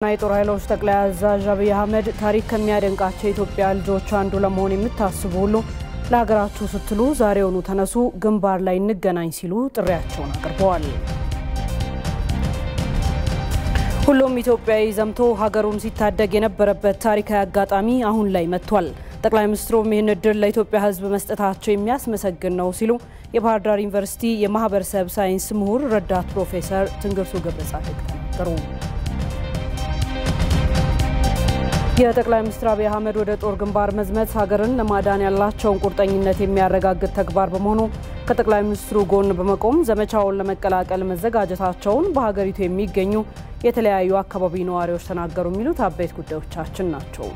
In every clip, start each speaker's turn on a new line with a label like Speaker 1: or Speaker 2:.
Speaker 1: የጦር ኃይሎች ጠቅላይ አዛዥ አብይ አህመድ ታሪክ ከሚያደንቃቸው የኢትዮጵያ ልጆች አንዱ ለመሆን የምታስቡ ሁሉ ለሀገራችሁ ስትሉ ዛሬውኑ ተነሱ ግንባር ላይ እንገናኝ ሲሉ ጥሪያቸውን አቅርበዋል። ሁሉም ኢትዮጵያዊ ዘምቶ ሀገሩን ሲታደግ የነበረበት ታሪካዊ አጋጣሚ አሁን ላይ መጥቷል። ጠቅላይ ሚኒስትሩም ይህን እድል ለኢትዮጵያ ሕዝብ መስጠታቸው የሚያስመሰግን ነው ሲሉ የባህር ዳር ዩኒቨርሲቲ የማህበረሰብ ሳይንስ ምሁር ረዳት ፕሮፌሰር ትንግርቱ ገብረጻድቅ ተናገሩ። የጠቅላይ ሚኒስትር አብይ አህመድ ወደ ጦር ግንባር መዝመት ሀገርን ለማዳን ያላቸውን ቁርጠኝነት የሚያረጋግጥ ተግባር በመሆኑ ከጠቅላይ ሚኒስትሩ ጎን በመቆም ዘመቻውን ለመቀላቀል መዘጋጀታቸውን በሀገሪቱ የሚገኙ የተለያዩ አካባቢ ነዋሪዎች ተናገሩ የሚሉት አበይት ጉዳዮቻችን ናቸው።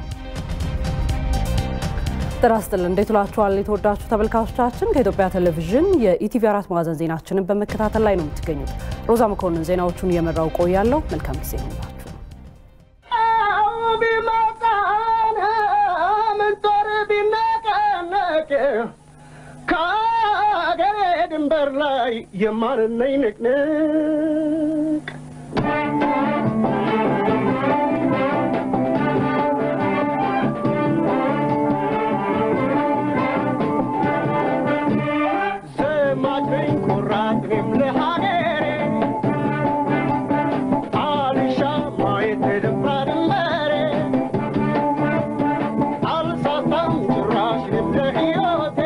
Speaker 1: ተራስተል እንዴት ውላችኋል የተወዳችሁ ተመልካቾቻችን ከኢትዮጵያ ቴሌቪዥን የኢቲቪ 4 ማዕዘን ዜናችንን በመከታተል ላይ ነው የምትገኙት። ሮዛ መኮንን ዜናዎቹን እየመራው ቆያለሁ። መልካም ጊዜ ይሁንላችሁ።
Speaker 2: ካገሬ ድንበር ላይ የማርነኝ ንቅንቅ ዘማችኝ ኩራትም ለሀገሬ አልሻ ማየት ድንበር መሬ አልሳሳም ጭራሽ ለህይወቴ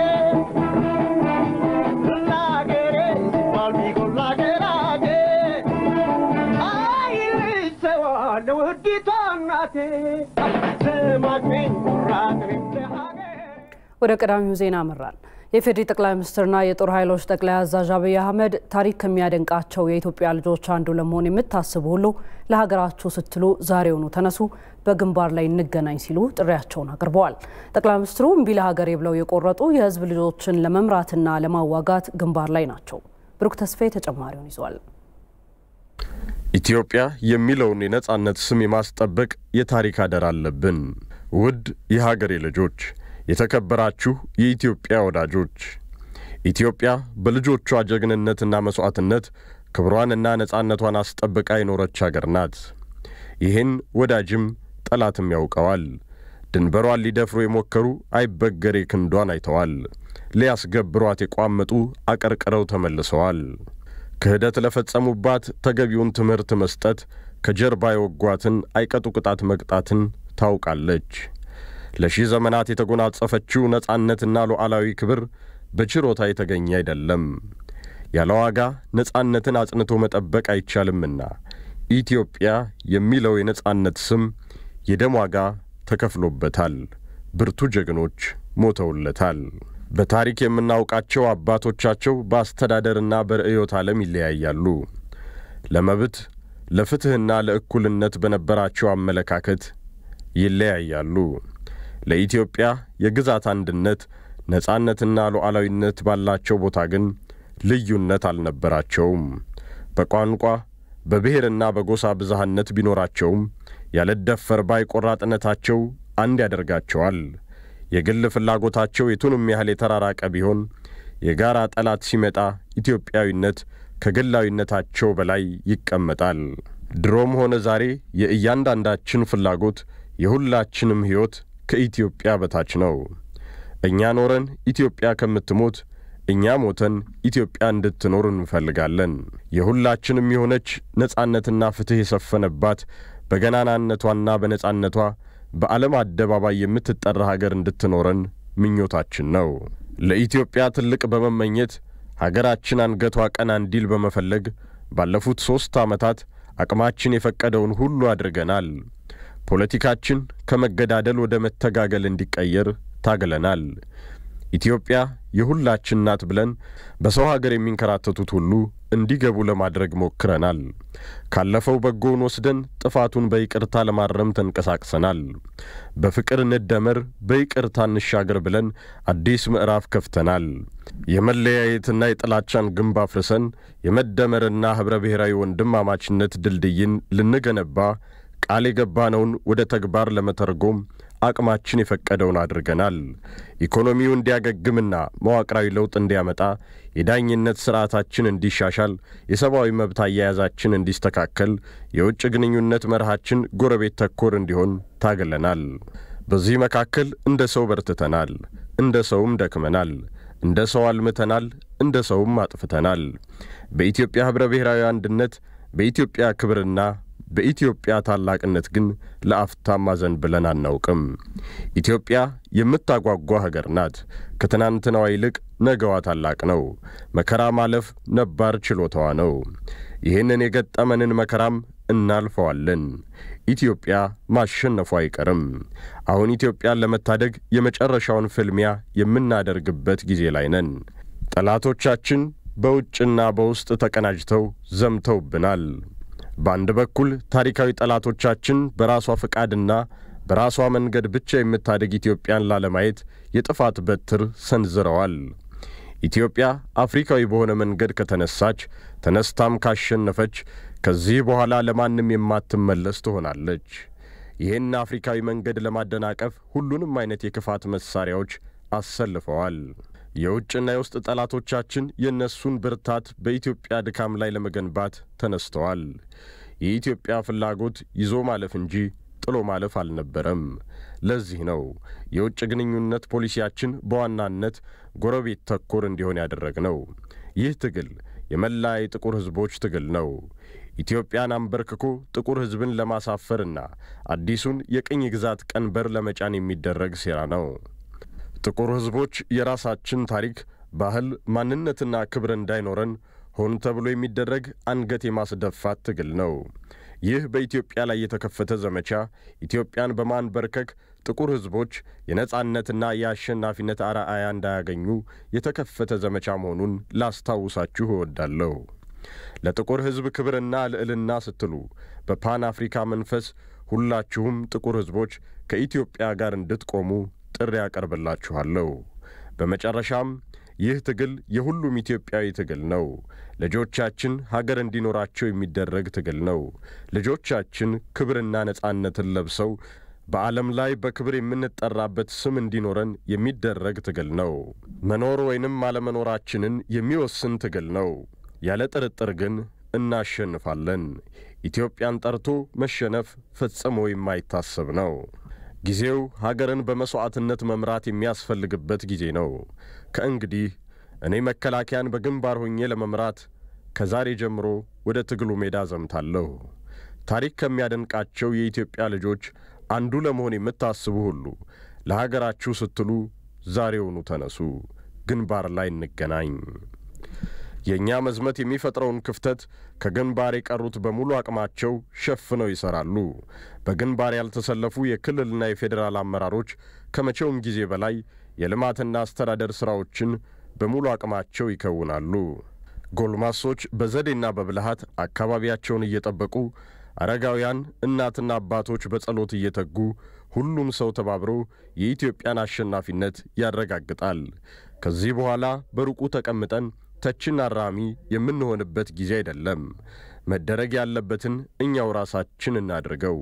Speaker 1: ወደ ቀዳሚው ዜና አመራን። የፌዴራል ጠቅላይ ሚኒስትርና የጦር ኃይሎች ጠቅላይ አዛዥ አብይ አህመድ ታሪክ ከሚያደንቃቸው የኢትዮጵያ ልጆች አንዱ ለመሆን የምታስቡ ሁሉ ለሀገራችሁ ስትሉ ዛሬውኑ ተነሱ በግንባር ላይ እንገናኝ ሲሉ ጥሪያቸውን አቅርበዋል። ጠቅላይ ሚኒስትሩ እምቢ ለሀገሬ ብለው የቆረጡ የህዝብ ልጆችን ለመምራትና ለማዋጋት ግንባር ላይ ናቸው። ብሩክ ተስፋዬ ተጨማሪውን ይዟል።
Speaker 3: ኢትዮጵያ የሚለውን የነጻነት ስም የማስጠበቅ የታሪክ አደራ አለብን። ውድ የሀገሬ ልጆች፣ የተከበራችሁ የኢትዮጵያ ወዳጆች፣ ኢትዮጵያ በልጆቿ ጀግንነትና መስዋዕትነት ክብሯንና ነጻነቷን አስጠብቃ የኖረች ሀገር ናት። ይህን ወዳጅም ጠላትም ያውቀዋል። ድንበሯን ሊደፍሩ የሞከሩ አይበገሬ ክንዷን አይተዋል። ሊያስገብሯት የቋመጡ አቀርቅረው ተመልሰዋል። ክህደት ለፈጸሙባት ተገቢውን ትምህርት መስጠት፣ ከጀርባ የወጓትን አይቀጡ ቅጣት መቅጣትን ታውቃለች። ለሺህ ዘመናት የተጎናጸፈችው ነጻነትና ሉዓላዊ ክብር በችሮታ የተገኘ አይደለም። ያለ ዋጋ ነጻነትን አጽንቶ መጠበቅ አይቻልምና ኢትዮጵያ የሚለው የነጻነት ስም የደም ዋጋ ተከፍሎበታል። ብርቱ ጀግኖች ሞተውለታል። በታሪክ የምናውቃቸው አባቶቻቸው በአስተዳደርና በርዕዮተ ዓለም ይለያያሉ። ለመብት ለፍትህና ለእኩልነት በነበራቸው አመለካከት ይለያያሉ። ለኢትዮጵያ የግዛት አንድነት ነጻነትና ሉዓላዊነት ባላቸው ቦታ ግን ልዩነት አልነበራቸውም። በቋንቋ በብሔርና በጎሳ ብዝሃነት ቢኖራቸውም ያለደፈር ባይ ቆራጥነታቸው አንድ ያደርጋቸዋል። የግል ፍላጎታቸው የቱንም ያህል የተራራቀ ቢሆን የጋራ ጠላት ሲመጣ ኢትዮጵያዊነት ከግላዊነታቸው በላይ ይቀመጣል። ድሮም ሆነ ዛሬ የእያንዳንዳችን ፍላጎት የሁላችንም ሕይወት ከኢትዮጵያ በታች ነው። እኛ ኖረን ኢትዮጵያ ከምትሞት እኛ ሞተን ኢትዮጵያ እንድትኖር እንፈልጋለን። የሁላችንም የሆነች ነጻነትና ፍትህ የሰፈነባት በገናናነቷና በነጻነቷ በዓለም አደባባይ የምትጠራ ሀገር እንድትኖረን ምኞታችን ነው። ለኢትዮጵያ ትልቅ በመመኘት ሀገራችን አንገቷ ቀና እንዲል በመፈለግ ባለፉት 3 ዓመታት አቅማችን የፈቀደውን ሁሉ አድርገናል። ፖለቲካችን ከመገዳደል ወደ መተጋገል እንዲቀየር ታግለናል። ኢትዮጵያ የሁላችን ናት ብለን በሰው ሀገር የሚንከራተቱት ሁሉ እንዲገቡ ለማድረግ ሞክረናል። ካለፈው በጎውን ወስደን ጥፋቱን በይቅርታ ለማረም ተንቀሳቅሰናል። በፍቅር እንደመር በይቅርታ እንሻገር ብለን አዲስ ምዕራፍ ከፍተናል። የመለያየትና የጥላቻን ግንብ አፍርሰን የመደመርና ህብረ ብሔራዊ ወንድማማችነት ድልድይን ልንገነባ ቃል የገባነውን ወደ ተግባር ለመተርጎም አቅማችን የፈቀደውን አድርገናል። ኢኮኖሚው እንዲያገግምና መዋቅራዊ ለውጥ እንዲያመጣ፣ የዳኝነት ስርዓታችን እንዲሻሻል፣ የሰብአዊ መብት አያያዛችን እንዲስተካከል፣ የውጭ ግንኙነት መርሃችን ጎረቤት ተኮር እንዲሆን ታግለናል። በዚህ መካከል እንደ ሰው በርትተናል፣ እንደ ሰውም ደክመናል፣ እንደ ሰው አልምተናል፣ እንደ ሰውም አጥፍተናል። በኢትዮጵያ ህብረ ብሔራዊ አንድነት፣ በኢትዮጵያ ክብርና በኢትዮጵያ ታላቅነት ግን ለአፍታም ማዘን ብለን አናውቅም። ኢትዮጵያ የምታጓጓ ሀገር ናት። ከትናንትናዋ ይልቅ ነገዋ ታላቅ ነው። መከራ ማለፍ ነባር ችሎታዋ ነው። ይህንን የገጠመንን መከራም እናልፈዋለን። ኢትዮጵያ ማሸነፏ አይቀርም። አሁን ኢትዮጵያን ለመታደግ የመጨረሻውን ፍልሚያ የምናደርግበት ጊዜ ላይ ነን። ጠላቶቻችን በውጭና በውስጥ ተቀናጅተው ዘምተውብናል። በአንድ በኩል ታሪካዊ ጠላቶቻችን በራሷ ፍቃድና በራሷ መንገድ ብቻ የምታደግ ኢትዮጵያን ላለማየት የጥፋት በትር ሰንዝረዋል። ኢትዮጵያ አፍሪካዊ በሆነ መንገድ ከተነሳች፣ ተነስታም ካሸነፈች ከዚህ በኋላ ለማንም የማትመለስ ትሆናለች። ይህን አፍሪካዊ መንገድ ለማደናቀፍ ሁሉንም አይነት የክፋት መሳሪያዎች አሰልፈዋል። የውጭና የውስጥ ጠላቶቻችን የነሱን ብርታት በኢትዮጵያ ድካም ላይ ለመገንባት ተነስተዋል። የኢትዮጵያ ፍላጎት ይዞ ማለፍ እንጂ ጥሎ ማለፍ አልነበረም። ለዚህ ነው የውጭ ግንኙነት ፖሊሲያችን በዋናነት ጎረቤት ተኮር እንዲሆን ያደረግነው። ይህ ትግል የመላ የጥቁር ህዝቦች ትግል ነው። ኢትዮጵያን አንበርክኮ ጥቁር ህዝብን ለማሳፈርና አዲሱን የቅኝ ግዛት ቀንበር ለመጫን የሚደረግ ሴራ ነው። ጥቁር ህዝቦች የራሳችን ታሪክ፣ ባህል፣ ማንነትና ክብር እንዳይኖረን ሆን ተብሎ የሚደረግ አንገት የማስደፋት ትግል ነው። ይህ በኢትዮጵያ ላይ የተከፈተ ዘመቻ ኢትዮጵያን በማንበርከክ ጥቁር ህዝቦች የነጻነትና የአሸናፊነት አርአያ እንዳያገኙ የተከፈተ ዘመቻ መሆኑን ላስታውሳችሁ እወዳለሁ። ለጥቁር ህዝብ ክብርና ልዕልና ስትሉ በፓን አፍሪካ መንፈስ ሁላችሁም ጥቁር ህዝቦች ከኢትዮጵያ ጋር እንድትቆሙ ጥሪ ያቀርብላችኋለሁ። በመጨረሻም ይህ ትግል የሁሉም ኢትዮጵያዊ ትግል ነው። ልጆቻችን ሀገር እንዲኖራቸው የሚደረግ ትግል ነው። ልጆቻችን ክብርና ነጻነትን ለብሰው በዓለም ላይ በክብር የምንጠራበት ስም እንዲኖረን የሚደረግ ትግል ነው። መኖር ወይንም አለመኖራችንን የሚወስን ትግል ነው። ያለ ጥርጥር ግን እናሸንፋለን። ኢትዮጵያን ጠርቶ መሸነፍ ፈጽሞ የማይታሰብ ነው። ጊዜው ሀገርን በመስዋዕትነት መምራት የሚያስፈልግበት ጊዜ ነው። ከእንግዲህ እኔ መከላከያን በግንባር ሆኜ ለመምራት ከዛሬ ጀምሮ ወደ ትግሉ ሜዳ ዘምታለሁ። ታሪክ ከሚያደንቃቸው የኢትዮጵያ ልጆች አንዱ ለመሆን የምታስቡ ሁሉ ለሀገራችሁ ስትሉ ዛሬውኑ ተነሱ። ግንባር ላይ እንገናኝ። የኛ መዝመት የሚፈጥረውን ክፍተት ከግንባር የቀሩት በሙሉ አቅማቸው ሸፍነው ይሰራሉ። በግንባር ያልተሰለፉ የክልልና የፌዴራል አመራሮች ከመቼውም ጊዜ በላይ የልማትና አስተዳደር ስራዎችን በሙሉ አቅማቸው ይከውናሉ። ጎልማሶች በዘዴና በብልሃት አካባቢያቸውን እየጠበቁ፣ አረጋውያን እናትና አባቶች በጸሎት እየተጉ፣ ሁሉም ሰው ተባብሮ የኢትዮጵያን አሸናፊነት ያረጋግጣል። ከዚህ በኋላ በሩቁ ተቀምጠን ተችና ራሚ የምንሆንበት ጊዜ አይደለም። መደረግ ያለበትን እኛው ራሳችን እናድርገው።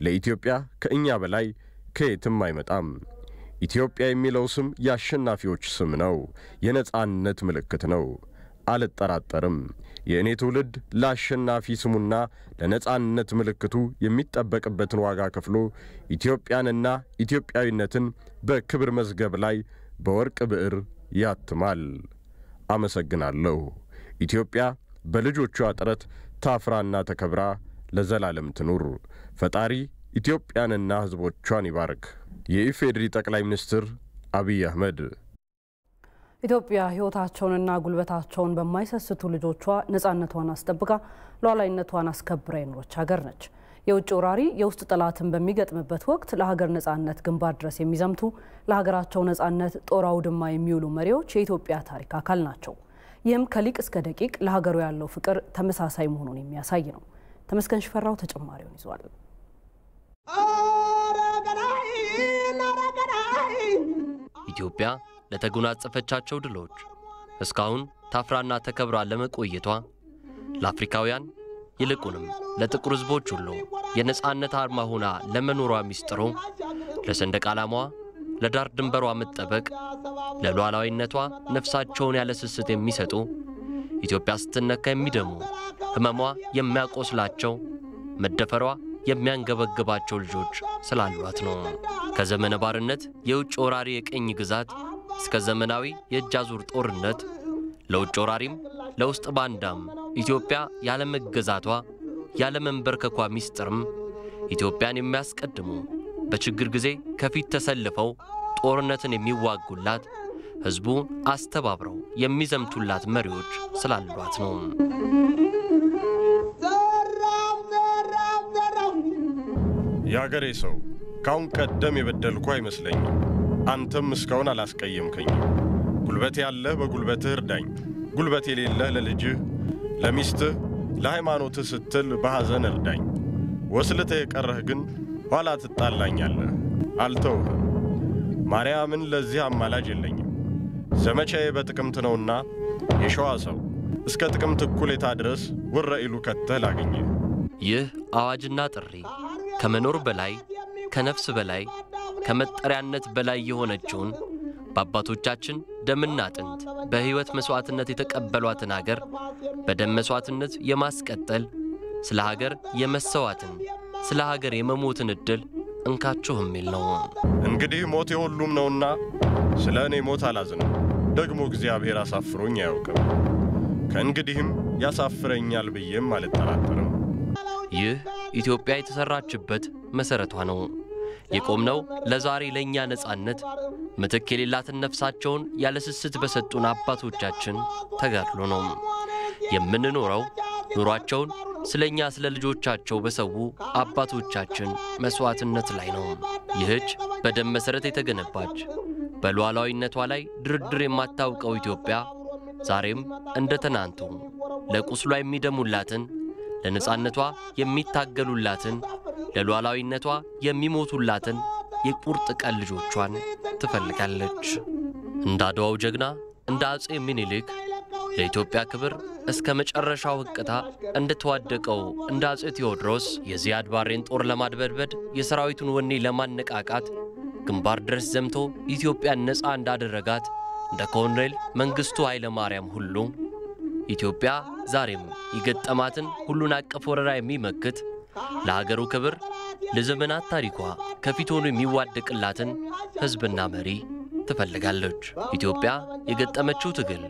Speaker 3: ለኢትዮጵያ ከእኛ በላይ ከየትም አይመጣም። ኢትዮጵያ የሚለው ስም የአሸናፊዎች ስም ነው። የነጻነት ምልክት ነው። አልጠራጠርም። የእኔ ትውልድ ለአሸናፊ ስሙና ለነጻነት ምልክቱ የሚጠበቅበትን ዋጋ ከፍሎ ኢትዮጵያንና ኢትዮጵያዊነትን በክብር መዝገብ ላይ በወርቅ ብዕር ያትማል። አመሰግናለሁ። ኢትዮጵያ በልጆቿ ጥረት ታፍራና ተከብራ ለዘላለም ትኑር። ፈጣሪ ኢትዮጵያንና ሕዝቦቿን ይባርክ። የኢፌዴሪ ጠቅላይ ሚኒስትር አብይ አህመድ።
Speaker 1: ኢትዮጵያ ሕይወታቸውንና ጉልበታቸውን በማይሰስቱ ልጆቿ ነጻነቷን አስጠብቃ ሉዓላዊነቷን አስከብራ የኖረች ሀገር ነች። የውጭ ወራሪ የውስጥ ጠላትን በሚገጥምበት ወቅት ለሀገር ነጻነት ግንባር ድረስ የሚዘምቱ ለሀገራቸው ነጻነት ጦር አውድማ የሚውሉ መሪዎች የኢትዮጵያ ታሪክ አካል ናቸው። ይህም ከሊቅ እስከ ደቂቅ ለሀገሩ ያለው ፍቅር ተመሳሳይ መሆኑን የሚያሳይ ነው። ተመስገን ሽፈራው ተጨማሪውን ይዟል።
Speaker 4: ኢትዮጵያ ለተጎናጸፈቻቸው ድሎች እስካሁን ታፍራና ተከብራ ለመቆየቷ ለአፍሪካውያን ይልቁንም ለጥቁር ሕዝቦች ሁሉ የነጻነት አርማ ሆና ለመኖሯ ሚስጥሩ ለሰንደቅ ዓላማዋ ለዳር ድንበሯ መጠበቅ ለሉዓላዊነቷ ነፍሳቸውን ያለ ስስት የሚሰጡ ኢትዮጵያ ስትነካ የሚደሙ ህመሟ የሚያቆስላቸው መደፈሯ የሚያንገበግባቸው ልጆች ስላሏት ነው። ከዘመነ ባርነት የውጭ ወራሪ የቅኝ ግዛት እስከ ዘመናዊ የእጅ አዙር ጦርነት ለውጭ ወራሪም ለውስጥ ባንዳም ኢትዮጵያ ያለ መገዛቷ ያለ መንበርከኳ ሚስጥርም ኢትዮጵያን የሚያስቀድሙ በችግር ጊዜ ከፊት ተሰልፈው ጦርነትን የሚዋጉላት ህዝቡ አስተባብረው የሚዘምቱላት መሪዎች ስላሏት ነው።
Speaker 3: ያገሬ ሰው ካሁን ቀደም የበደልኩ አይመስለኝም። አንተም እስካሁን አላስቀየምከኝም። ጉልበት ያለህ በጉልበትህ እርዳኝ፣ ጉልበት የሌለህ ለልጅህ ለሚስትህ ለሃይማኖትህ ስትል በሐዘን እርዳኝ። ወስልተህ የቀረህ ግን ኋላ ትጣላኛለህ፣ አልተውህም። ማርያምን ለዚህ አማላጅ የለኝም። ዘመቻዬ በጥቅምት ነውና የሸዋ ሰው እስከ ጥቅምት እኩሌታ ድረስ ወረኢሉ ከተህ ላገኘህ።
Speaker 4: ይህ አዋጅና ጥሪ ከመኖር በላይ ከነፍስ በላይ ከመጠሪያነት በላይ የሆነችውን በአባቶቻችን ደምና አጥንት በሕይወት መስዋዕትነት የተቀበሏትን ሀገር በደም መስዋዕትነት የማስቀጠል ስለ ሀገር የመሰዋዕትን ስለ ሀገር የመሞትን ዕድል እንካችሁ የሚል ነው።
Speaker 3: እንግዲህ ሞት የሁሉም ነውና ስለ እኔ ሞት አላዝንም። ደግሞ እግዚአብሔር አሳፍሮኝ አያውቅም። ከእንግዲህም ያሳፍረኛል ብዬም አልጠራጠርም።
Speaker 4: ይህ ኢትዮጵያ የተሰራችበት መሰረቷ ነው። የቆምነው ለዛሬ ለኛ ነጻነት ምትክ የሌላትን ነፍሳቸውን ያለ ስስት በሰጡን አባቶቻችን ተጋድሎ ነው። የምንኖረው ኑሯቸውን ስለኛ ስለ ልጆቻቸው በሰው አባቶቻችን መስዋዕትነት ላይ ነው። ይህች በደም መሰረት የተገነባች በሉዓላዊነቷ ላይ ድርድር የማታውቀው ኢትዮጵያ ዛሬም እንደ ትናንቱ ለቁስሏ የሚደሙላትን ለነጻነቷ የሚታገሉላትን ለሉዓላዊነቷ የሚሞቱላትን የቁርጥ ቀን ልጆቿን ትፈልጋለች። እንደ አድዋው ጀግና እንደ አጼ ምኒልክ ለኢትዮጵያ ክብር እስከ መጨረሻው ህቅታ እንደተዋደቀው እንደ አጼ ቴዎድሮስ የዚያድ ባሬን ጦር ለማድበድበድ የሰራዊቱን ወኔ ለማነቃቃት ግንባር ድረስ ዘምቶ ኢትዮጵያን ነጻ እንዳደረጋት እንደ ኮሎኔል መንግስቱ ኃይለ ማርያም ሁሉ ኢትዮጵያ ዛሬም የገጠማትን ሁሉን አቀፍ ወረራ የሚመክት ለሀገሩ ክብር ለዘመናት ታሪኳ ከፊት ሆኖ የሚዋደቅላትን ህዝብና መሪ ትፈልጋለች። ኢትዮጵያ የገጠመችው ትግል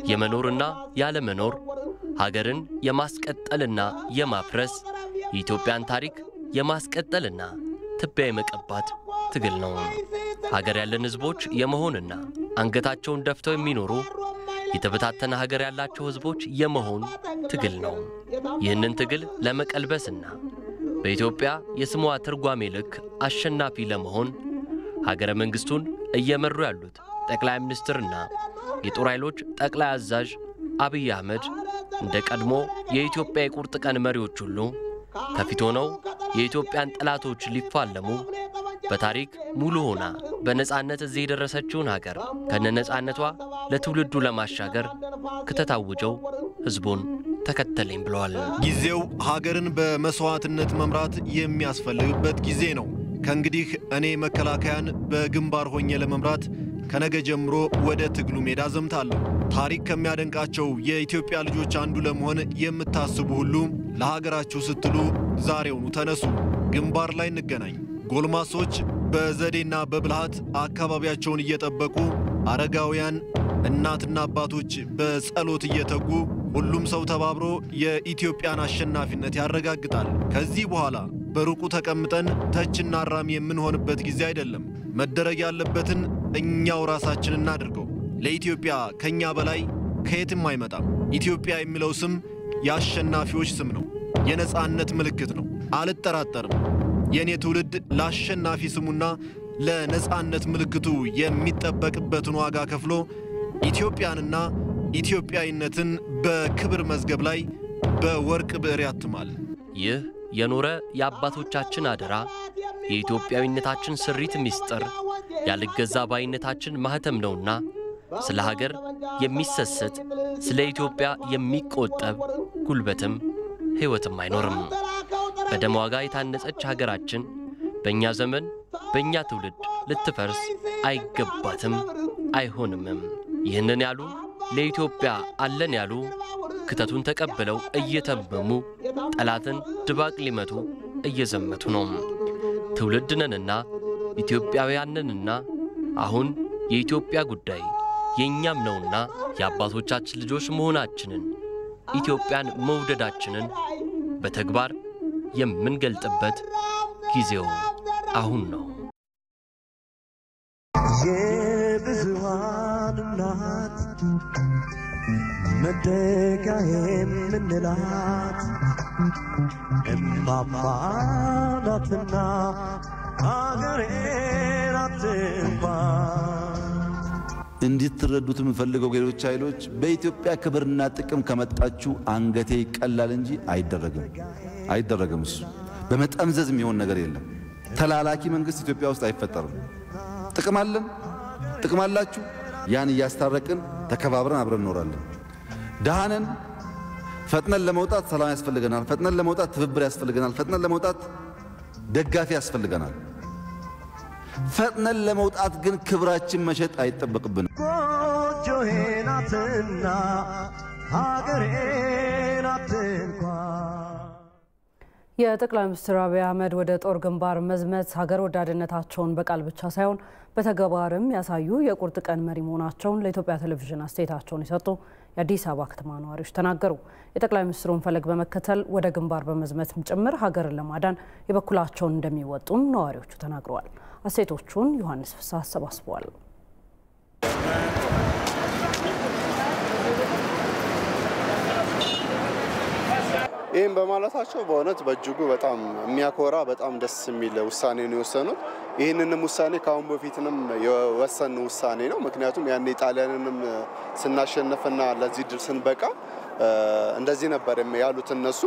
Speaker 4: የመኖርና ያለ መኖር ሀገርን የማስቀጠልና የማፍረስ የኢትዮጵያን ታሪክ የማስቀጠልና ትቢያ የመቀባት ትግል ነው። ሀገር ያለን ህዝቦች የመሆንና አንገታቸውን ደፍተው የሚኖሩ የተበታተነ ሀገር ያላቸው ህዝቦች የመሆን ትግል ነው። ይህንን ትግል ለመቀልበስና በኢትዮጵያ የስሟ ትርጓሜ ልክ አሸናፊ ለመሆን ሀገረ መንግስቱን እየመሩ ያሉት ጠቅላይ ሚኒስትርና የጦር ኃይሎች ጠቅላይ አዛዥ አብይ አህመድ እንደ ቀድሞ የኢትዮጵያ የቁርጥ ቀን መሪዎች ሁሉ ከፊት ሆነው የኢትዮጵያን ጠላቶች ሊፋለሙ በታሪክ ሙሉ ሆና በነጻነት እዚህ የደረሰችውን ሀገር ከነነጻነቷ ለትውልዱ ለማሻገር ከተታወጀው ህዝቡን ተከተለኝ ብለዋል።
Speaker 5: ጊዜው ሀገርን በመስዋዕትነት መምራት የሚያስፈልግበት ጊዜ ነው። ከእንግዲህ እኔ መከላከያን በግንባር ሆኜ ለመምራት ከነገ ጀምሮ ወደ ትግሉ ሜዳ ዘምታለሁ። ታሪክ ከሚያደንቃቸው የኢትዮጵያ ልጆች አንዱ ለመሆን የምታስቡ ሁሉ ለሀገራችሁ ስትሉ ዛሬውኑ ተነሱ። ግንባር ላይ እንገናኝ። ጎልማሶች በዘዴና በብልሃት አካባቢያቸውን እየጠበቁ አረጋውያን እናትና አባቶች በጸሎት እየተጉ ሁሉም ሰው ተባብሮ የኢትዮጵያን አሸናፊነት ያረጋግጣል። ከዚህ በኋላ በሩቁ ተቀምጠን ተችና አራሚ የምንሆንበት ጊዜ አይደለም። መደረግ ያለበትን እኛው ራሳችን እናድርገው። ለኢትዮጵያ ከኛ በላይ ከየትም አይመጣም። ኢትዮጵያ የሚለው ስም የአሸናፊዎች ስም ነው። የነጻነት ምልክት ነው። አልጠራጠርም። የኔ ትውልድ ለአሸናፊ ስሙና ለነጻነት ምልክቱ የሚጠበቅበትን ዋጋ ከፍሎ ኢትዮጵያንና ኢትዮጵያዊነትን በክብር መዝገብ ላይ በወርቅ ብዕር ያትማል።
Speaker 4: ይህ የኖረ የአባቶቻችን አደራ የኢትዮጵያዊነታችን ስሪት ሚስጥር ያልገዛ ባይነታችን ማህተም ነውና ስለ ሀገር የሚሰሰት ስለ ኢትዮጵያ የሚቆጠብ ጉልበትም ሕይወትም አይኖርም። በደም ዋጋ የታነጸች ሀገራችን በእኛ ዘመን በእኛ ትውልድ ልትፈርስ አይገባትም አይሆንምም። ይህንን ያሉ ለኢትዮጵያ አለን ያሉ ክተቱን ተቀብለው እየተመሙ ጠላትን ድባቅ ሊመቱ እየዘመቱ ነው። ትውልድ ነንና ኢትዮጵያውያን ነንና አሁን የኢትዮጵያ ጉዳይ የኛም ነውና የአባቶቻችን ልጆች መሆናችንን ኢትዮጵያን መውደዳችንን በተግባር የምንገልጥበት ጊዜው አሁን ነው።
Speaker 6: የብዙሃን እናት መደጋ የምንላት እማማ ናትና አገሬ ናት እንኳን።
Speaker 7: እንድትረዱት የምፈልገው ሌሎች ኃይሎች በኢትዮጵያ ክብርና ጥቅም ከመጣችሁ አንገቴ ይቀላል እንጂ አይደረግም። እሱ በመጠምዘዝ የሚሆን ነገር የለም። ተላላኪ መንግስት ኢትዮጵያ ውስጥ አይፈጠርም። ጥቅም አላችሁ፣ ያን እያስታረቅን ተከባብረን አብረን እንኖራለን። ደሃነን ፈጥነን ለመውጣት ሰላም ያስፈልገናል። ፈጥነን ለመውጣት ትብብር ያስፈልገናል። ፈጥነን ለመውጣት ደጋፊ ያስፈልገናል። ፈጥነን ለመውጣት ግን ክብራችን መሸጥ አይጠበቅብንም።
Speaker 6: ጎጆዬ ናትና ሀገሬ ናት እንኳን።
Speaker 1: የጠቅላይ ሚኒስትር አብይ አህመድ ወደ ጦር ግንባር መዝመት ሀገር ወዳድነታቸውን በቃል ብቻ ሳይሆን በተግባርም ያሳዩ የቁርጥ ቀን መሪ መሆናቸውን ለኢትዮጵያ ቴሌቪዥን አስተያየታቸውን የሰጡ የአዲስ አበባ ከተማ ነዋሪዎች ተናገሩ። የጠቅላይ ሚኒስትሩን ፈለግ በመከተል ወደ ግንባር በመዝመትም ጭምር ሀገርን ለማዳን የበኩላቸውን እንደሚወጡም ነዋሪዎቹ ተናግረዋል። አስተያየቶቹን ዮሐንስ ፍስሐ አሰባስበዋል።
Speaker 8: ይህም በማለታቸው በእውነት በእጅጉ በጣም የሚያኮራ በጣም ደስ የሚል ውሳኔ ነው የወሰኑት። ይህንንም ውሳኔ ካሁን በፊትንም የወሰኑ ውሳኔ ነው። ምክንያቱም ያኔ ጣሊያንንም ስናሸነፍና ለዚህ ድል ስንበቃ እንደዚህ ነበር ያሉት። እነሱ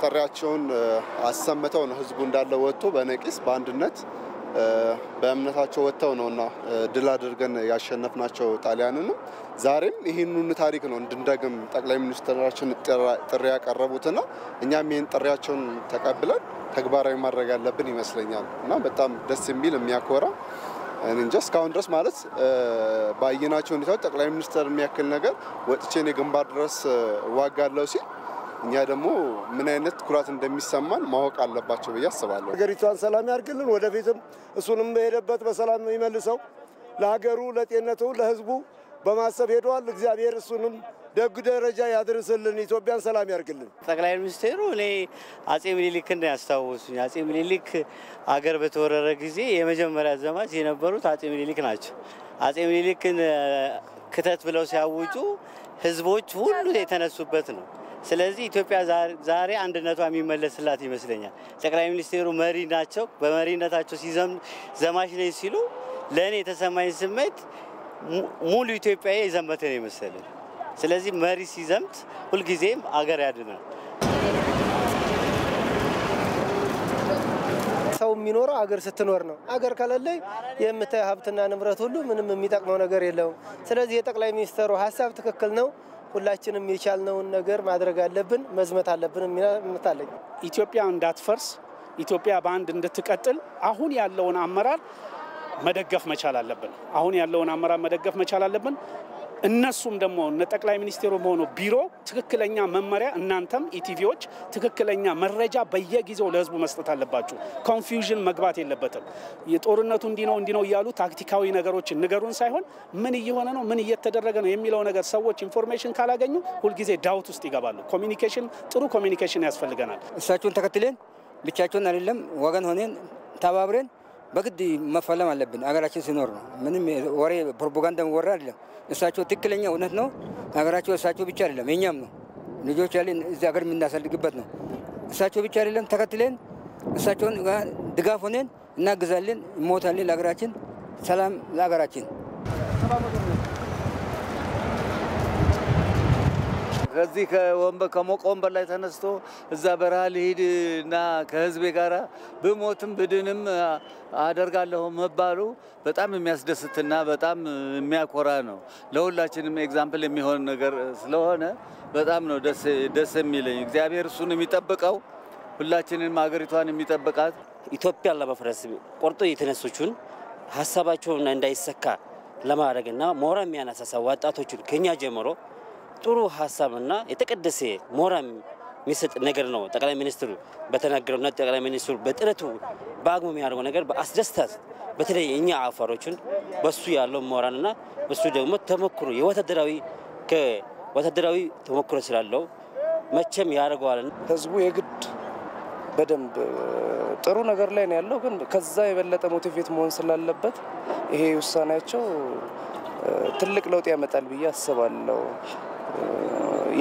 Speaker 8: ጥሪያቸውን አሰምተው ነው ህዝቡ እንዳለ ወጥቶ በነቂስ በአንድነት በእምነታቸው ወጥተው ነውና ድል አድርገን ያሸነፍናቸው ጣሊያንን። ዛሬም ይህንን ታሪክ ነው እንድንደግም ጠቅላይ ሚኒስትራችን ጥሪ ያቀረቡትና እኛም ይህን ጥሪያቸውን ተቀብለን ተግባራዊ ማድረግ ያለብን ይመስለኛል እና በጣም ደስ የሚል የሚያኮራ እንጂ እስካሁን ድረስ ማለት ባየናቸው ሁኔታዎች ጠቅላይ ሚኒስትር የሚያክል ነገር ወጥቼ ነው ግንባር ድረስ ዋጋለው ሲል እኛ ደግሞ ምን አይነት ኩራት እንደሚሰማን ማወቅ አለባቸው ብዬ አስባለሁ።
Speaker 9: ሀገሪቷን ሰላም ያርግልን፣ ወደፊትም እሱንም በሄደበት በሰላም ይመልሰው። ለሀገሩ ለጤነቱ ለህዝቡ በማሰብ ሄዷል። እግዚአብሔር እሱንም ደግ ደረጃ ያድርስልን፣ ኢትዮጵያን ሰላም ያርግልን።
Speaker 10: ጠቅላይ ሚኒስትሩ እኔ አጼ ምኒልክን ያስታውሱኝ። አጼ ምኒልክ አገር በተወረረ ጊዜ የመጀመሪያ ዘማች የነበሩት አጼ ምኒልክ ናቸው። አጼ ምኒልክን ክተት ብለው ሲያውጁ ህዝቦች ሁሉ የተነሱበት ነው። ስለዚህ ኢትዮጵያ ዛሬ አንድነቷ የሚመለስላት ይመስለኛል። ጠቅላይ ሚኒስትሩ መሪ ናቸው። በመሪነታቸው ዘማች ነኝ ሲሉ ለእኔ የተሰማኝ ስሜት ሙሉ ኢትዮጵያዊ የዘመተ ነው ይመስላል። ስለዚህ መሪ ሲዘምት ሁልጊዜም አገር ያድናል።
Speaker 9: ሰው የሚኖረው አገር ስትኖር ነው። አገር ከሌለ የምታይ ሀብትና ንብረት ሁሉ ምንም የሚጠቅመው ነገር የለውም። ስለዚህ የጠቅላይ ሚኒስትሩ ሀሳብ ትክክል ነው። ሁላችንም የቻልነውን ነገር ማድረግ አለብን፣ መዝመት አለብን የሚታለኝ
Speaker 11: ኢትዮጵያ እንዳትፈርስ፣ ኢትዮጵያ በአንድ እንድትቀጥል አሁን ያለውን አመራር መደገፍ መቻል አለብን። እነሱም ደግሞ ጠቅላይ ሚኒስትሩ ሆኖ ቢሮ ትክክለኛ መመሪያ እናንተም ኢቲቪዎች ትክክለኛ መረጃ በየጊዜው ለህዝቡ መስጠት አለባችሁ። ኮንፊውዥን መግባት የለበትም። የጦርነቱ እንዲ ነው እያሉ ታክቲካዊ ነገሮችን ንገሩን ሳይሆን ምን እየሆነ ነው ምን እየተደረገ ነው የሚለው ነገር ሰዎች ኢንፎርሜሽን ካላገኙ ሁሉ ጊዜ ዳውት ውስጥ ይገባሉ። ኮሚኒኬሽን ጥሩ ኮሚኒኬሽን ያስፈልገናል።
Speaker 12: እሳቸውን ተከትለን ብቻቸውን አይደለም ወገን ሆነን ተባብረን በግድ መፈለም አለብን። አገራችን ሲኖር ነው። ምንም ወሬ ፕሮፓጋንዳ ወራ አይደለም። እሳቸው ትክክለኛ እውነት ነው። አገራቸው እሳቸው ብቻ አይደለም የኛም ነው። ልጆች ያለን እዚህ አገር የምናሳድግበት ነው። እሳቸው ብቻ አይደለም ተከትለን እሳቸውን ድጋፍ ሆነን እናግዛለን፣ እንሞታለን ለሀገራችን። ሰላም ለሀገራችን።
Speaker 13: ከዚህ ከሞቀ ወንበር ላይ ተነስቶ እዛ በረሃ ልሂድና ከህዝቤ ጋር ብሞትም ብድንም አደርጋለሁ መባሉ በጣም የሚያስደስትና በጣም የሚያኮራ ነው። ለሁላችንም ኤግዛምፕል የሚሆን ነገር ስለሆነ በጣም ነው ደስ የሚለኝ። እግዚአብሔር እሱን የሚጠብቀው ሁላችንም ሀገሪቷን የሚጠብቃት
Speaker 14: ኢትዮጵያን ለመፍረስ ቆርጦ የተነሱችን ሐሳባቸውን እንዳይሰካ ለማድረግና ሞራል የሚያነሳሳ ወጣቶችን ከኛ ጀምሮ ጥሩ ሐሳብና የተቀደሰ ሞራል የሚሰጥ ነገር ነው። ጠቅላይ ሚኒስትሩ በተናገረውና ጠቅላይ ሚኒስትሩ በጥረቱ ባግሞ የሚያደርገው ነገር በአስደስታት በተለይ እኛ አፋሮችን በሱ ያለው ሞራልና በሱ ደግሞ ተሞክሮ ወታደራዊ ተሞክሮ ስላለው መቼም ያደርገዋል።
Speaker 15: ህዝቡ የግድ በደንብ ጥሩ ነገር ላይ ነው ያለው፣ ግን ከዛ የበለጠ ሞቲቬት መሆን ስላለበት ይሄ ውሳኔያቸው ትልቅ ለውጥ ያመጣል ብዬ አስባለሁ።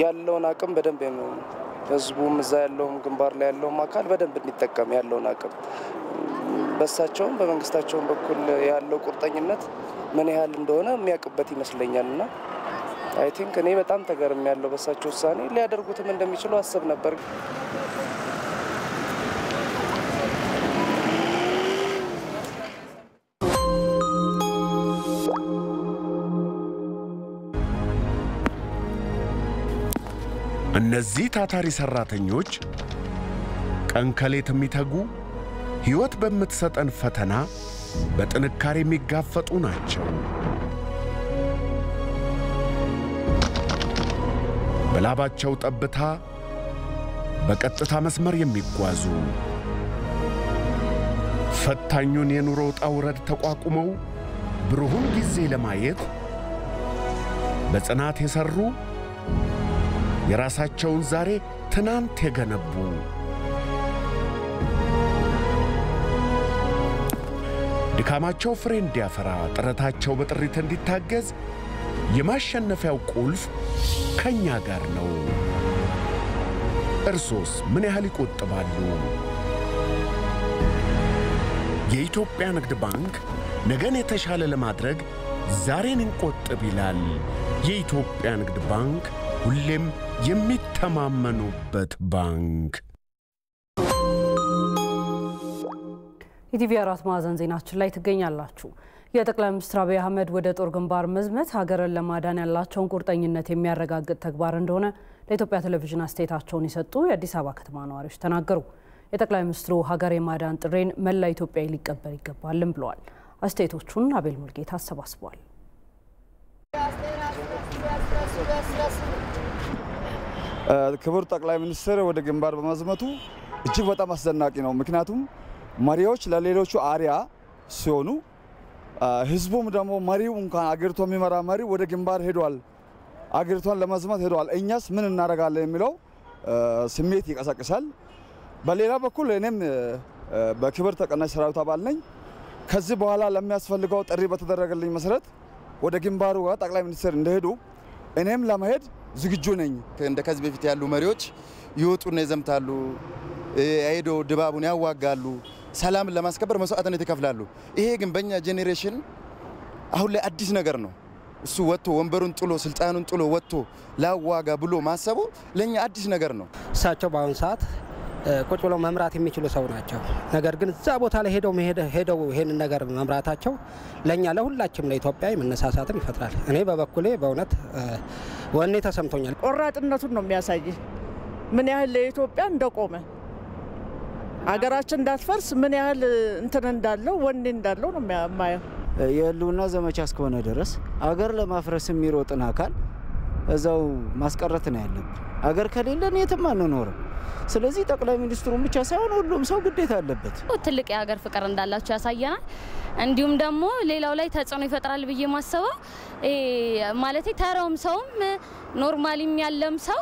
Speaker 15: ያለውን አቅም በደንብ ህዝቡም እዛ ያለውም ግንባር ላይ ያለውም አካል በደንብ እንዲጠቀም ያለውን አቅም በሳቸውም በመንግስታቸውም በኩል ያለው ቁርጠኝነት ምን ያህል እንደሆነ የሚያውቅበት ይመስለኛልና አይ ቲንክ እኔ በጣም ተገርም ያለው በሳቸው ውሳኔ ሊያደርጉትም እንደሚችሉ አስብ ነበር።
Speaker 16: እነዚህ ታታሪ ሰራተኞች ቀን ከሌት የሚተጉ ሕይወት በምትሰጠን ፈተና በጥንካሬ የሚጋፈጡ ናቸው። በላባቸው ጠብታ በቀጥታ መስመር የሚጓዙ ፈታኙን የኑሮ ውጣ ውረድ ተቋቁመው ብሩህን ጊዜ ለማየት በጽናት የሰሩ የራሳቸውን ዛሬ ትናንት የገነቡ ድካማቸው ፍሬ እንዲያፈራ ጥረታቸው በጥሪት እንዲታገዝ የማሸነፊያው ቁልፍ ከኛ ጋር ነው። እርሶስ ምን ያህል ይቆጥባሉ? የኢትዮጵያ ንግድ ባንክ ነገን የተሻለ ለማድረግ ዛሬን እንቆጥብ ይላል። የኢትዮጵያ ንግድ ባንክ ሁሌም የሚተማመኑበት ባንክ።
Speaker 1: ኢቲቪ 4 ማዕዘን ዜናችን ላይ ትገኛላችሁ። የጠቅላይ ሚኒስትር አብይ አህመድ ወደ ጦር ግንባር መዝመት ሀገርን ለማዳን ያላቸውን ቁርጠኝነት የሚያረጋግጥ ተግባር እንደሆነ ለኢትዮጵያ ቴሌቪዥን አስተያየታቸውን የሰጡ የአዲስ አበባ ከተማ ነዋሪዎች ተናገሩ። የጠቅላይ ሚኒስትሩ ሀገር የማዳን ጥሪን መላ ኢትዮጵያ ሊቀበል ይገባልም ብለዋል። አስተያየቶቹን አቤል ሙልጌታ አሰባስቧል።
Speaker 17: ክቡር ጠቅላይ ሚኒስትር ወደ ግንባር በመዝመቱ እጅግ በጣም አስደናቂ ነው። ምክንያቱም መሪዎች ለሌሎቹ አሪያ ሲሆኑ ህዝቡም ደግሞ መሪው እንኳን አገሪቷ የሚመራ መሪ ወደ ግንባር ሄዷል፣ አገሪቷን ለመዝመት ሄዷል፣ እኛስ ምን እናደርጋለን የሚለው ስሜት ይቀሰቅሳል። በሌላ በኩል እኔም በክብር ተቀናሽ ሰራዊት አባል ነኝ። ከዚህ በኋላ ለሚያስፈልገው ጥሪ በተደረገልኝ መሰረት ወደ ግንባሩ ጠቅላይ ሚኒስትር እንደሄዱ እኔም ለመሄድ ዝግጁ ነኝ።
Speaker 18: እንደ ከዚህ በፊት ያሉ መሪዎች ይወጡና ይዘምታሉ፣ አይዶ ድባቡን ያዋጋሉ፣ ሰላምን ለማስከበር መስዋዕትነት ይከፍላሉ። ይሄ ግን በእኛ ጄኔሬሽን አሁን ላይ አዲስ ነገር ነው። እሱ ወጥቶ ወንበሩን ጥሎ ስልጣኑን ጥሎ ወጥቶ ላዋጋ ብሎ ማሰቡ ለኛ አዲስ ነገር ነው።
Speaker 19: እሳቸው በአሁን ሰዓት ቁጭ ብለው መምራት የሚችሉ ሰው ናቸው። ነገር ግን እዛ ቦታ ላይ ሄደው ይሄንን ነገር መምራታቸው ለኛ ለሁላችንም ለኢትዮጵያዊ መነሳሳትን ይፈጥራል። እኔ በበኩሌ በእውነት ወኔ ተሰምቶኛል።
Speaker 20: ቆራጥነቱን ነው የሚያሳይ ምን ያህል ለኢትዮጵያ እንደቆመ አገራችን እንዳትፈርስ ምን ያህል እንትን እንዳለው ወኔ እንዳለው ነው የማየው።
Speaker 21: የህልውና ዘመቻ እስከሆነ ድረስ አገር ለማፍረስ የሚሮጥን አካል እዛው ማስቀረት ነው ያለብን። አገር ከሌለን የትም አንኖርም። ስለዚህ ጠቅላይ ሚኒስትሩን ብቻ ሳይሆን ሁሉም ሰው ግዴታ አለበት።
Speaker 22: ትልቅ የሀገር ፍቅር እንዳላቸው ያሳየናል። እንዲሁም ደግሞ ሌላው ላይ ተጽዕኖ ይፈጥራል ብዬ ማሰበው ማለት ተራውም ሰውም ኖርማሊም ያለም ሰው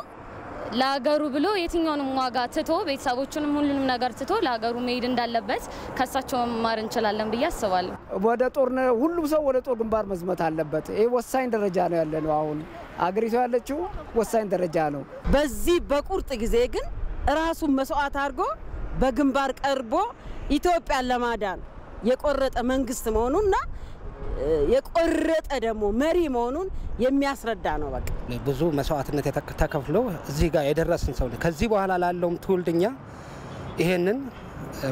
Speaker 22: ለሀገሩ ብሎ የትኛውንም ዋጋ ትቶ ቤተሰቦቹንም ሁሉንም ነገር ትቶ ለሀገሩ መሄድ እንዳለበት ከሳቸው መማር እንችላለን ብዬ አስባለሁ።
Speaker 23: ወደ ጦር ሁሉም ሰው ወደ ጦር ግንባር መዝመት አለበት። ይሄ ወሳኝ ደረጃ ነው ያለነው። አሁን አገሪቱ ያለችው ወሳኝ ደረጃ ነው።
Speaker 24: በዚህ በቁርጥ ጊዜ ግን ራሱን መስዋዕት አድርጎ በግንባር ቀርቦ ኢትዮጵያን ለማዳን የቆረጠ መንግስት መሆኑና የቆረጠ ደግሞ መሪ መሆኑን የሚያስረዳ ነው። በቃ
Speaker 19: ብዙ መስዋዕትነት ተከፍሎ እዚህ ጋር የደረስን ሰው ከዚህ በኋላ ላለውም ትውልድኛ ይሄንን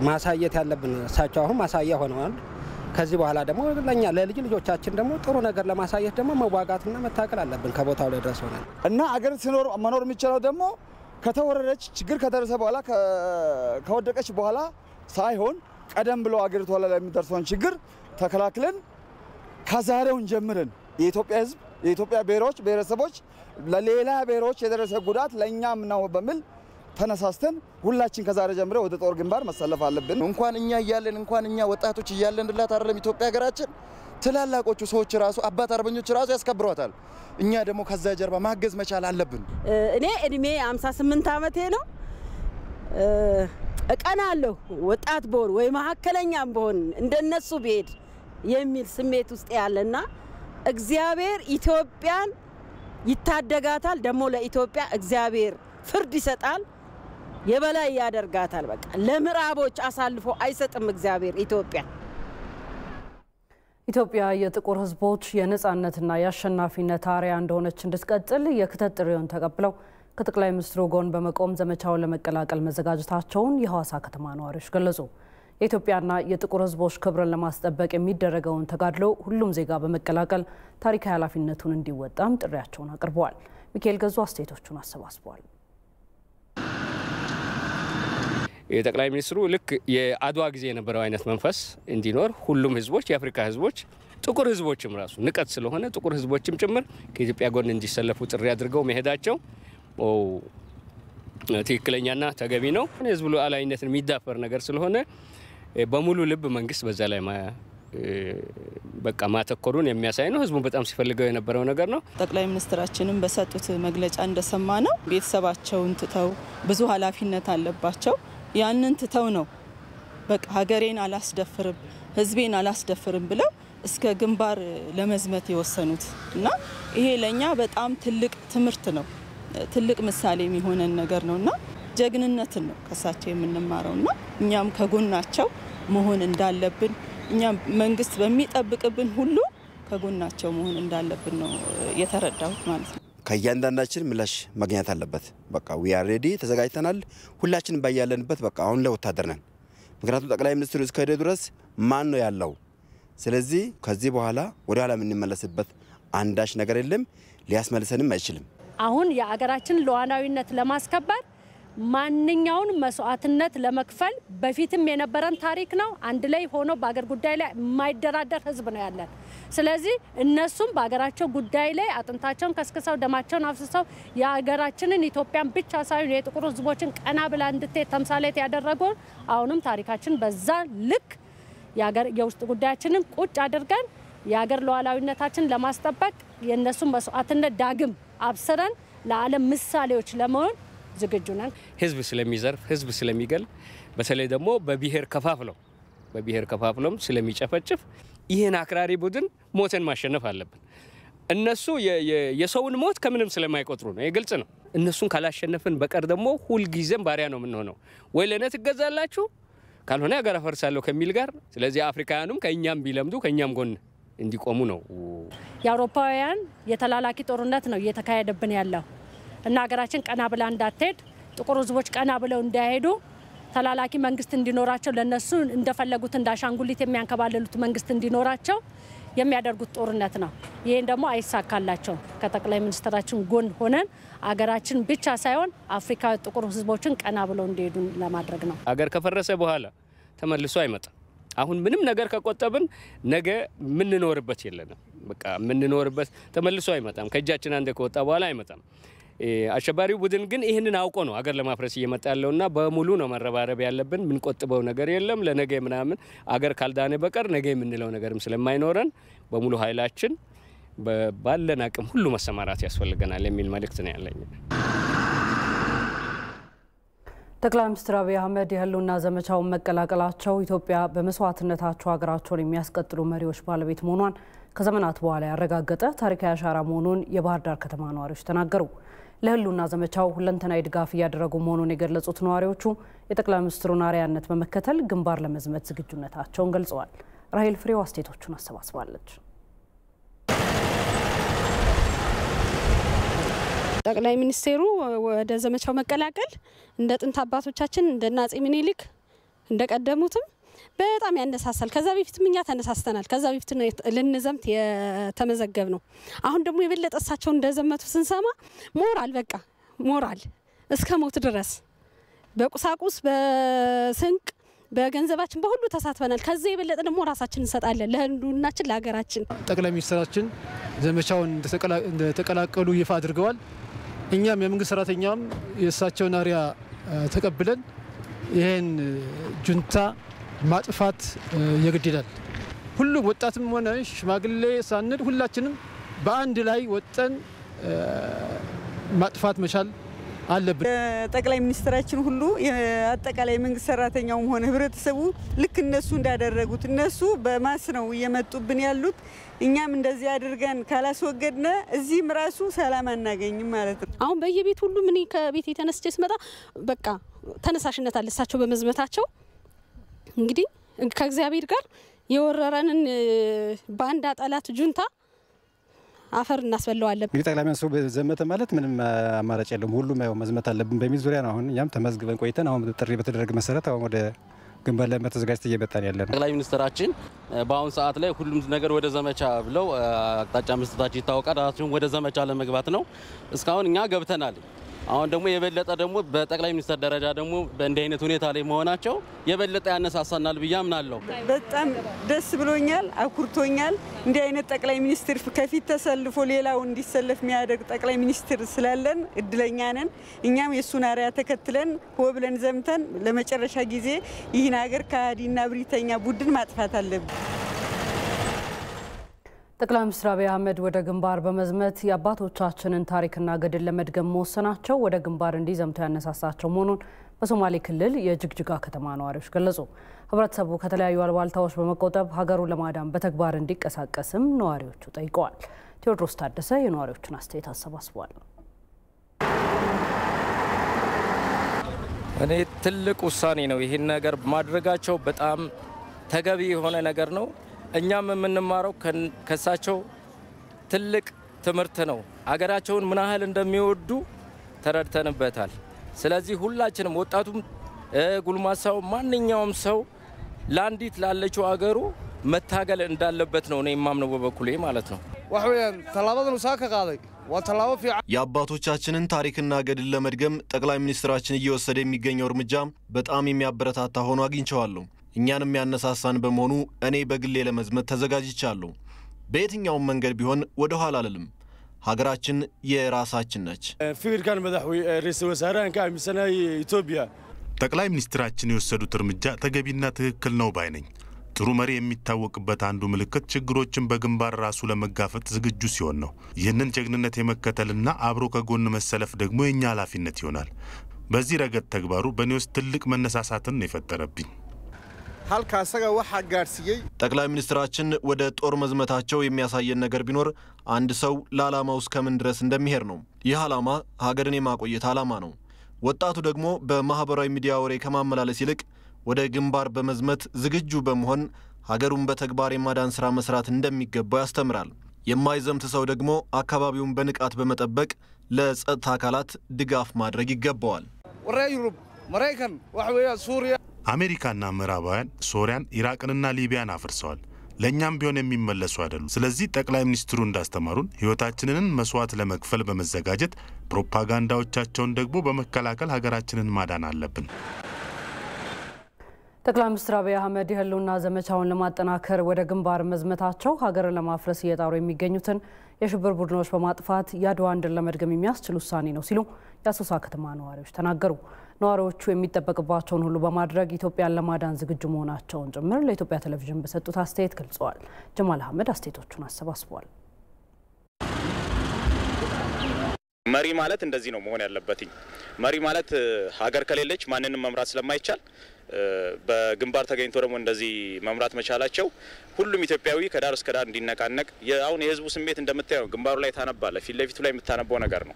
Speaker 19: ማሳየት ያለብን እሳቸው አሁን ማሳያ ሆነዋል። ከዚህ በኋላ ደግሞ ለኛ ለልጅ ልጆቻችን ደግሞ ጥሩ ነገር ለማሳየት ደግሞ መዋጋትና መታገል አለብን ከቦታው ላይ ድረስ ሆነን
Speaker 17: እና አገር ሲኖር መኖር የሚችለው ደግሞ ከተወረረች ችግር ከደረሰ በኋላ ከወደቀች በኋላ ሳይሆን ቀደም ብሎ አገሪቷ ላይ የሚደርሰውን ችግር ተከላክለን ከዛሬውን ጀምረን የኢትዮጵያ ሕዝብ የኢትዮጵያ ብሔሮች ብሔረሰቦች ለሌላ ብሔሮች የደረሰ ጉዳት ለኛም ነው በሚል ተነሳስተን ሁላችን ከዛሬ ጀምረን ወደ ጦር ግንባር መሰለፍ አለብን።
Speaker 18: እንኳን እኛ ወጣቶች እያለንላት አይደለም ኢትዮጵያ ሀገራችን ትላላቆቹ ሰዎች ራሱ አባት አርበኞች ራሱ ያስከብሯታል። እኛ ደግሞ ከዛ ጀርባ ማገዝ መቻል አለብን።
Speaker 24: እኔ እድሜ 58 ዓመቴ ነው። እቀናለሁ ወጣት ብሆን ወይ መሀከለኛም ብሆን እንደነሱ ብሄድ የሚል ስሜት ውስጥ ያለና እግዚአብሔር ኢትዮጵያን ይታደጋታል። ደግሞ ለኢትዮጵያ እግዚአብሔር ፍርድ ይሰጣል፣ የበላይ ያደርጋታል። በቃ ለምዕራቦች አሳልፎ አይሰጥም እግዚአብሔር ኢትዮጵያ።
Speaker 1: ኢትዮጵያ የጥቁር ሕዝቦች የነጻነትና የአሸናፊነት አርያ እንደሆነች እንድትቀጥል የክተት ጥሪውን ተቀብለው ከጠቅላይ ሚኒስትሩ ጎን በመቆም ዘመቻውን ለመቀላቀል መዘጋጀታቸውን የሐዋሳ ከተማ ነዋሪዎች ገለጹ። የኢትዮጵያና የጥቁር ሕዝቦች ክብርን ለማስጠበቅ የሚደረገውን ተጋድሎ ሁሉም ዜጋ በመቀላቀል ታሪካዊ ኃላፊነቱን እንዲወጣም ጥሪያቸውን አቅርበዋል። ሚካኤል ገዙ አስተያየቶቹን አሰባስቧል።
Speaker 2: የጠቅላይ ሚኒስትሩ ልክ የአድዋ ጊዜ የነበረው አይነት መንፈስ እንዲኖር ሁሉም ህዝቦች የአፍሪካ ህዝቦች ጥቁር ህዝቦችም ራሱ ንቀት ስለሆነ ጥቁር ህዝቦችም ጭምር ከኢትዮጵያ ጎን እንዲሰለፉ ጥሪ አድርገው መሄዳቸው ትክክለኛና ተገቢ ነው። ህዝቡ ሉዓላዊነትን የሚዳፈር ነገር ስለሆነ በሙሉ ልብ መንግስት በዛ ላይ በቃ ማተኮሩን የሚያሳይ ነው። ህዝቡ በጣም ሲፈልገው የነበረው ነገር ነው።
Speaker 3: ጠቅላይ ሚኒስትራችንም በሰጡት መግለጫ እንደሰማ ነው ቤተሰባቸውን ትተው ብዙ ኃላፊነት አለባቸው። ያንን ትተው ነው በቃ ሀገሬን አላስደፍርም ህዝቤን አላስደፍርም ብለው እስከ ግንባር ለመዝመት የወሰኑት እና ይሄ ለኛ በጣም ትልቅ ትምህርት ነው። ትልቅ ምሳሌ የሚሆነን ነገር ነውና ጀግንነትን ነው ከሳቸው የምንማረውና እኛም ከጎናቸው መሆን እንዳለብን እኛም መንግስት በሚጠብቅብን ሁሉ ከጎናቸው መሆን እንዳለብን ነው የተረዳሁት ማለት ነው።
Speaker 4: ከእያንዳንዳችን ምላሽ ማግኘት አለበት። በቃ we are ready ተዘጋጅተናል። ሁላችንም ባያለንበት በቃ አሁን ለወታደር ነን። ምክንያቱም ጠቅላይ ሚኒስትሩ እስከሄደ ድረስ ማን ነው ያለው? ስለዚህ ከዚህ በኋላ ወደ ኋላ የምንመለስበት አንዳች ነገር የለም፣ ሊያስመልሰንም አይችልም።
Speaker 5: አሁን የአገራችን ሉዓላዊነት ለማስከበር ማንኛውን መስዋዕትነት ለመክፈል በፊትም የነበረን ታሪክ ነው። አንድ ላይ ሆኖ በአገር ጉዳይ ላይ የማይደራደር ህዝብ ነው ያለን። ስለዚህ እነሱም በአገራቸው ጉዳይ ላይ አጥንታቸውን ከስክሰው ደማቸውን አፍስሰው የአገራችንን ኢትዮጵያን ብቻ ሳይሆን የጥቁር ህዝቦችን ቀና ብላ እንድትሄድ ተምሳሌት ያደረገው አሁንም ታሪካችን በዛ ልክ የውስጥ ጉዳያችንን ቁጭ አድርገን የአገር ሉዓላዊነታችን ለማስጠበቅ የነሱን መስዋዕትነት ዳግም አብስረን ለዓለም ምሳሌዎች ለመሆን ዝግጁ ነን።
Speaker 2: ህዝብ ስለሚዘርፍ ህዝብ ስለሚገል በተለይ ደግሞ በብሔር ከፋፍሎም ስለሚጨፈጭፍ ይሄን አክራሪ ቡድን ሞተን ማሸነፍ አለብን። እነሱ የሰውን ሞት ከምንም ስለማይቆጥሩ ነው። የግልጽ ነው። እነሱን ካላሸነፍን በቀር ደግሞ ሁሉ ጊዜም ባሪያ ነው የምንሆነው። ወይ ለነ ትገዛላችሁ ካልሆነ አገር አፈርሳለሁ ከሚል ጋር። ስለዚህ አፍሪካውያኑም ከኛም ቢለምዱ ከኛም ጎን እንዲቆሙ ነው።
Speaker 5: የአውሮፓውያን የተላላኪ ጦርነት ነው እየተካሄደብን ያለው እና ሀገራችን ቀና ብላ እንዳትሄድ ጥቁር ህዝቦች ቀና ብለው እንዳይሄዱ ተላላኪ መንግስት እንዲኖራቸው ለነሱ እንደፈለጉት እንዳሻንጉሊት የሚያንከባለሉት መንግስት እንዲኖራቸው የሚያደርጉት ጦርነት ነው። ይሄን ደግሞ አይሳካላቸው። ከጠቅላይ ሚኒስትራችን ጎን ሆነን አገራችን ብቻ ሳይሆን አፍሪካዊ ጥቁር ህዝቦችን ቀና ብለው እንዲሄዱ ለማድረግ ነው።
Speaker 2: አገር ከፈረሰ በኋላ ተመልሶ አይመጣም። አሁን ምንም ነገር ከቆጠብን ነገ ምንኖርበት የለንም። በቃ ምንኖርበት ተመልሶ አይመጣም። ከእጃችን አንደ ከወጣ በኋላ አይመጣም። አሸባሪው ቡድን ግን ይሄንን አውቆ ነው አገር ለማፍረስ እየመጣ ያለውና በሙሉ ነው መረባረብ ያለብን። ምን ቆጥበው ነገር የለም። ለነገ ምናምን አገር ካልዳነ በቀር ነገ የምንለው ነገርም ስለማይኖረን በሙሉ ኃይላችን ባለን አቅም ሁሉ መሰማራት ያስፈልገናል የሚል መልእክት ነው ያለኝ።
Speaker 1: ጠቅላይ ሚኒስትር አብይ አህመድ የህልውና ዘመቻውን መቀላቀላቸው ኢትዮጵያ በመስዋዕትነታቸው ሀገራቸውን የሚያስቀጥሉ መሪዎች ባለቤት መሆኗን ከዘመናት በኋላ ያረጋገጠ ታሪካዊ አሻራ መሆኑን የባህር ዳር ከተማ ነዋሪዎች ተናገሩ። ለህልውና ዘመቻው ሁለንተናዊ ድጋፍ እያደረጉ መሆኑን የገለጹት ነዋሪዎቹ የጠቅላይ ሚኒስትሩን አርአያነት በመከተል ግንባር ለመዝመት ዝግጁነታቸውን ገልጸዋል። ራሄል ፍሬው አስተያየቶቹን አሰባስባለች።
Speaker 6: ጠቅላይ ሚኒስቴሩ ወደ ዘመቻው መቀላቀል እንደ ጥንት አባቶቻችን እንደ አፄ ምኒልክ እንደቀደሙትም በጣም ያነሳሳል። ከዛ በፊትም እኛ ተነሳስተናል። ከዛ በፊት ልንዘምት የተመዘገብ ነው። አሁን ደግሞ የበለጠ እሳቸው እንደዘመቱ ስንሰማ ሞራል በቃ ሞራል እስከ ሞት ድረስ በቁሳቁስ በስንቅ በገንዘባችን በሁሉ ተሳትፈናል። ከዛ የበለጠ ደግሞ ራሳችን እንሰጣለን ለህልውናችን ለሀገራችን።
Speaker 7: ጠቅላይ ሚኒስትራችን ዘመቻውን እንደተቀላቀሉ ይፋ አድርገዋል። እኛም የመንግስት ሰራተኛም የእሳቸውን አሪያ ተቀብለን ይሄን ጁንታ ማጥፋት የግድ ይላል። ሁሉም ወጣትም ሆነ ሽማግሌ ሳንል ሁላችንም በአንድ ላይ ወጠን ማጥፋት መቻል አለብን።
Speaker 8: ጠቅላይ ሚኒስትራችን ሁሉ የአጠቃላይ መንግስት ሰራተኛውም ሆነ ህብረተሰቡ ልክ እነሱ እንዳደረጉት እነሱ በማስ ነው እየመጡብን ያሉት። እኛም እንደዚህ አድርገን ካላስወገድነ እዚህም ራሱ ሰላም አናገኝም ማለት ነው።
Speaker 6: አሁን በየቤት ሁሉ ምን ከቤት የተነስቼ ስመጣ በቃ ተነሳሽነት አለ እሳቸው በመዝመታቸው። እንግዲህ ከእግዚአብሔር ጋር የወረረንን ባንዳ ጠላት ጁንታ አፈር እናስበለዋለን።
Speaker 10: እንግዲህ ጠቅላይ ሚኒስትሩ ዘመተ ማለት ምንም አማራጭ የለም። ሁሉም ያው መዝመት አለብን በሚል ዙሪያ ነው። አሁን እኛም ተመዝግበን ቆይተን አሁን ጥሪ በተደረገ መሰረት አሁን ወደ ግንባር ላይ ተዘጋጅተን እየመጣን ያለን።
Speaker 25: ጠቅላይ ሚኒስትራችን በአሁን ሰዓት ላይ ሁሉም ነገር ወደ ዘመቻ ብለው አቅጣጫ መስጠታቸው ይታወቃል። ራሳቸውን ወደ ዘመቻ ለመግባት ነው። እስካሁን እኛ ገብተናል። አሁን ደግሞ የበለጠ ደግሞ በጠቅላይ ሚኒስትር ደረጃ ደግሞ በእንዲህ አይነት ሁኔታ ላይ መሆናቸው የበለጠ ያነሳሳናል ብዬ አምናለሁ።
Speaker 8: በጣም ደስ ብሎኛል፣ አኩርቶኛል። እንዲህ አይነት ጠቅላይ ሚኒስትር ከፊት ተሰልፎ ሌላው እንዲሰለፍ የሚያደርግ ጠቅላይ ሚኒስትር ስላለን እድለኛ ነን። እኛም የሱን አርአያ ተከትለን ሆ ብለን ዘምተን ለመጨረሻ ጊዜ ይህን ሀገር ከሃዲና ብሪተኛ ቡድን ማጥፋት አለብን።
Speaker 1: ጠቅላይ ሚኒስትር አብይ አህመድ ወደ ግንባር በመዝመት የአባቶቻችንን ታሪክና ገድል ለመድገም መወሰናቸው ወደ ግንባር እንዲዘምቱ ያነሳሳቸው መሆኑን በሶማሌ ክልል የጅግጅጋ ከተማ ነዋሪዎች ገለጹ። ህብረተሰቡ ከተለያዩ አልባልታዎች በመቆጠብ ሀገሩን ለማዳን በተግባር እንዲቀሳቀስም ነዋሪዎቹ ጠይቀዋል። ቴዎድሮስ ታደሰ የነዋሪዎቹን አስተያየት አሰባስቧል።
Speaker 26: እኔ ትልቅ ውሳኔ ነው ይሄን ነገር ማድረጋቸው በጣም ተገቢ የሆነ ነገር ነው። እኛም የምንማረው ከሳቸው ትልቅ ትምህርት ነው። አገራቸውን ምን ያህል እንደሚወዱ ተረድተንበታል። ስለዚህ ሁላችንም ወጣቱም ጉልማሳው ማንኛውም ሰው ላንዲት ላለችው አገሩ መታገል እንዳለበት ነው እኔ የማምነው በበኩሌ ማለት ነው።
Speaker 27: waxweeyaan talaabadan uu ka qaaday waa talaabo fiican
Speaker 28: የአባቶቻችንን ታሪክና ገድል ለመድገም ጠቅላይ ሚኒስትራችን እየወሰደ የሚገኘው እርምጃ በጣም የሚያበረታታ ሆኖ አግኝቼዋለሁ። እኛንም ያነሳሳን በመሆኑ እኔ በግሌ ለመዝመት ተዘጋጅቻለሁ። በየትኛውም መንገድ ቢሆን ወደ ኋላ አልልም። ሀገራችን የራሳችን ነች።
Speaker 27: fikirkan ra'iisul wasaarahan ka aaminsanay Ethiopia
Speaker 29: ጠቅላይ ሚኒስትራችን የወሰዱት እርምጃ ተገቢና ትክክል ነው ባይ ነኝ። ጥሩ መሪ የሚታወቅበት አንዱ ምልክት ችግሮችን በግንባር ራሱ ለመጋፈጥ ዝግጁ ሲሆን ነው። ይህንን ጀግንነት የመከተልና አብሮ ከጎን መሰለፍ ደግሞ የኛ ኃላፊነት ይሆናል። በዚህ ረገድ ተግባሩ በእኔ ውስጥ ትልቅ መነሳሳትን የፈጠረብኝ።
Speaker 27: halkaasaga waxa gaarsiiyay
Speaker 28: ጠቅላይ ሚኒስትራችን ወደ ጦር መዝመታቸው የሚያሳየን ነገር ቢኖር አንድ ሰው ለዓላማው እስከምን ድረስ እንደሚሄድ ነው። ይህ ዓላማ ሀገርን የማቆየት ዓላማ ነው። ወጣቱ ደግሞ በማህበራዊ ሚዲያ ወሬ ከማመላለስ ይልቅ ወደ ግንባር በመዝመት ዝግጁ በመሆን ሀገሩን በተግባር የማዳን ስራ መስራት እንደሚገባው ያስተምራል። የማይዘምት ሰው ደግሞ አካባቢውን በንቃት በመጠበቅ ለጸጥታ አካላት ድጋፍ ማድረግ ይገባዋል።
Speaker 27: ወራይ ዩሮፕ ማራይካን ወሐወያ ሱሪያ
Speaker 29: አሜሪካና ምዕራባውያን ሶሪያን ኢራቅንና ሊቢያን አፍርሰዋል። ለኛም ቢሆን የሚመለሱ አይደሉም። ስለዚህ ጠቅላይ ሚኒስትሩ እንዳስተማሩን ህይወታችንን መስዋዕት ለመክፈል በመዘጋጀት ፕሮፓጋንዳዎቻቸውን ደግሞ በመከላከል ሀገራችንን ማዳን አለብን።
Speaker 1: ጠቅላይ ሚኒስትር አብይ አህመድ የህልውና ዘመቻውን ለማጠናከር ወደ ግንባር መዝመታቸው ሀገርን ለማፍረስ እየጣሩ የሚገኙትን የሽብር ቡድኖች በማጥፋት የአድዋን ድል ለመድገም የሚያስችል ውሳኔ ነው ሲሉ የአሶሳ ከተማ ነዋሪዎች ተናገሩ። ነዋሪዎቹ የሚጠበቅባቸውን ሁሉ በማድረግ ኢትዮጵያን ለማዳን ዝግጁ መሆናቸውን ጭምር ለኢትዮጵያ ቴሌቪዥን በሰጡት አስተያየት ገልጸዋል። ጀማል አህመድ አስተያየቶቹን አሰባስቧል።
Speaker 30: መሪ ማለት እንደዚህ ነው መሆን ያለበት። መሪ ማለት ሀገር ከሌለች ማንንም መምራት ስለማይቻል
Speaker 9: በግንባር ተገኝቶ ደግሞ እንደዚህ መምራት መቻላቸው ሁሉም ኢትዮጵያዊ ከዳር እስከ ዳር እንዲነቃነቅ አሁን የህዝቡ ስሜት እንደምታየው ግንባሩ ላይ ታነባለ ፊት ለፊቱ ላይ የምታነበው ነገር ነው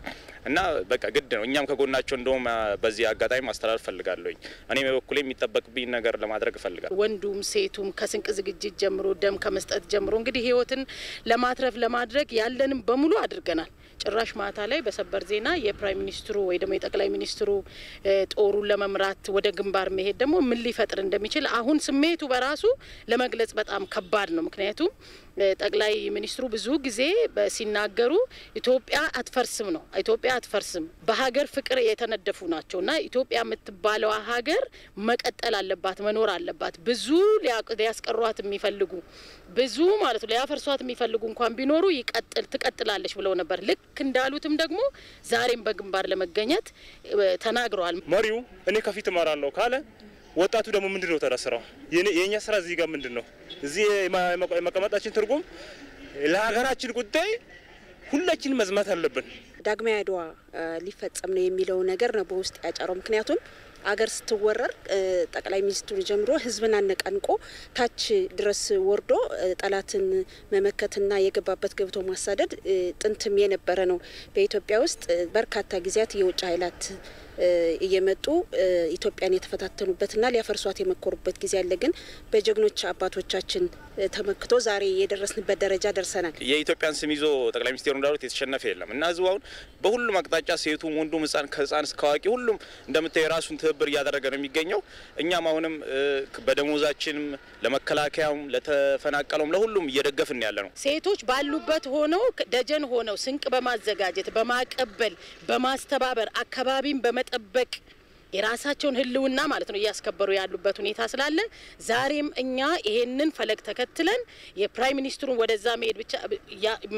Speaker 9: እና በቃ ግድ ነው እኛም ከጎናቸው እንደውም በዚህ አጋጣሚ ማስተላለፍ ፈልጋለሁኝ እኔ በበኩሌ የሚጠበቅብኝ ነገር ለማድረግ ፈልጋለሁ
Speaker 11: ወንዱም ሴቱም ከስንቅ ዝግጅት ጀምሮ ደም ከመስጠት ጀምሮ እንግዲህ ህይወትን ለማትረፍ ለማድረግ ያለንም በሙሉ አድርገናል ጭራሽ ማታ ላይ በሰበር ዜና የፕራይም ሚኒስትሩ ወይ ደግሞ የጠቅላይ ሚኒስትሩ ጦሩን ለመምራት ወደ ግንባር መሄድ ደግሞ ምን ሊፈጥር እንደሚችል አሁን ስሜቱ በራሱ ለመግለጽ በጣም ከባድ ነው ምክንያቱም ጠቅላይ ሚኒስትሩ ብዙ ጊዜ ሲናገሩ ኢትዮጵያ አትፈርስም ነው ኢትዮጵያ አትፈርስም በሀገር ፍቅር የተነደፉ ናቸውና ኢትዮጵያ የምትባለው ሀገር መቀጠል አለባት መኖር አለባት ብዙ ሊያስቀሯት የሚፈልጉ ብዙ ማለት ነው ሊያፈርሷት የሚፈልጉ እንኳን ቢኖሩ ትቀጥላለች ብለው ነበር ልክ እንዳሉትም ደግሞ ዛሬም በግንባር ለመገኘት ተናግረዋል
Speaker 12: መሪው እኔ ከፊት እመራለሁ ካለ ወጣቱ ደግሞ ምንድነው ተራስራው የኛ ስራ እዚህ ጋር ምንድነው እዚህ መቀመጣችን ትርጉም ለሀገራችን ጉዳይ ሁላችን መዝማት አለብን
Speaker 13: ዳግማዊ አድዋ ሊፈጸም ነው የሚለው ነገር ነው በውስጥ ያጫረው ምክንያቱም አገር ስትወረር ጠቅላይ ሚኒስትሩ ጀምሮ ህዝብን አነቃንቆ ታች ድረስ ወርዶ ጠላትን መመከትና የገባበት ገብቶ ማሳደድ ጥንትም የነበረ ነው በኢትዮጵያ ውስጥ በርካታ ጊዜያት የውጭ ኃይላት እየመጡ ኢትዮጵያን የተፈታተኑበትና ሊያፈርሷት የመከሩበት ጊዜ አለ ግን በጀግኖች አባቶቻችን ተመክቶ ዛሬ የደረስንበት ደረጃ ደርሰናል
Speaker 9: የኢትዮጵያን ስም ይዞ ጠቅላይ ሚኒስትሩ እንዳሉት የተሸነፈ የለም እና ህዝቡን በሁሉም አቅጣጫ ሴቱም ወንዱም ከህፃን እስከ አዋቂ ሁሉም እንደምታየው ራሱን ትብብር እያደረገ ነው የሚገኘው እኛም አሁንም በደሞዛችንም ለመከላከያውም ለተፈናቀለውም ለሁሉም እየደገፍን ያለ ነው
Speaker 11: ሴቶች ባሉበት ሆነው ደጀን ሆነው ስንቅ በማዘጋጀት በማቀበል በማስተባበር አካባቢን በመጠበቅ የራሳቸውን ህልውና ማለት ነው ያስከበሩ ያሉበት ሁኔታ ስላለ ዛሬም እኛ ይሄንን ፈለግ ተከትለን የፕራይም ሚኒስትሩን ወደዛ መሄድ ብቻ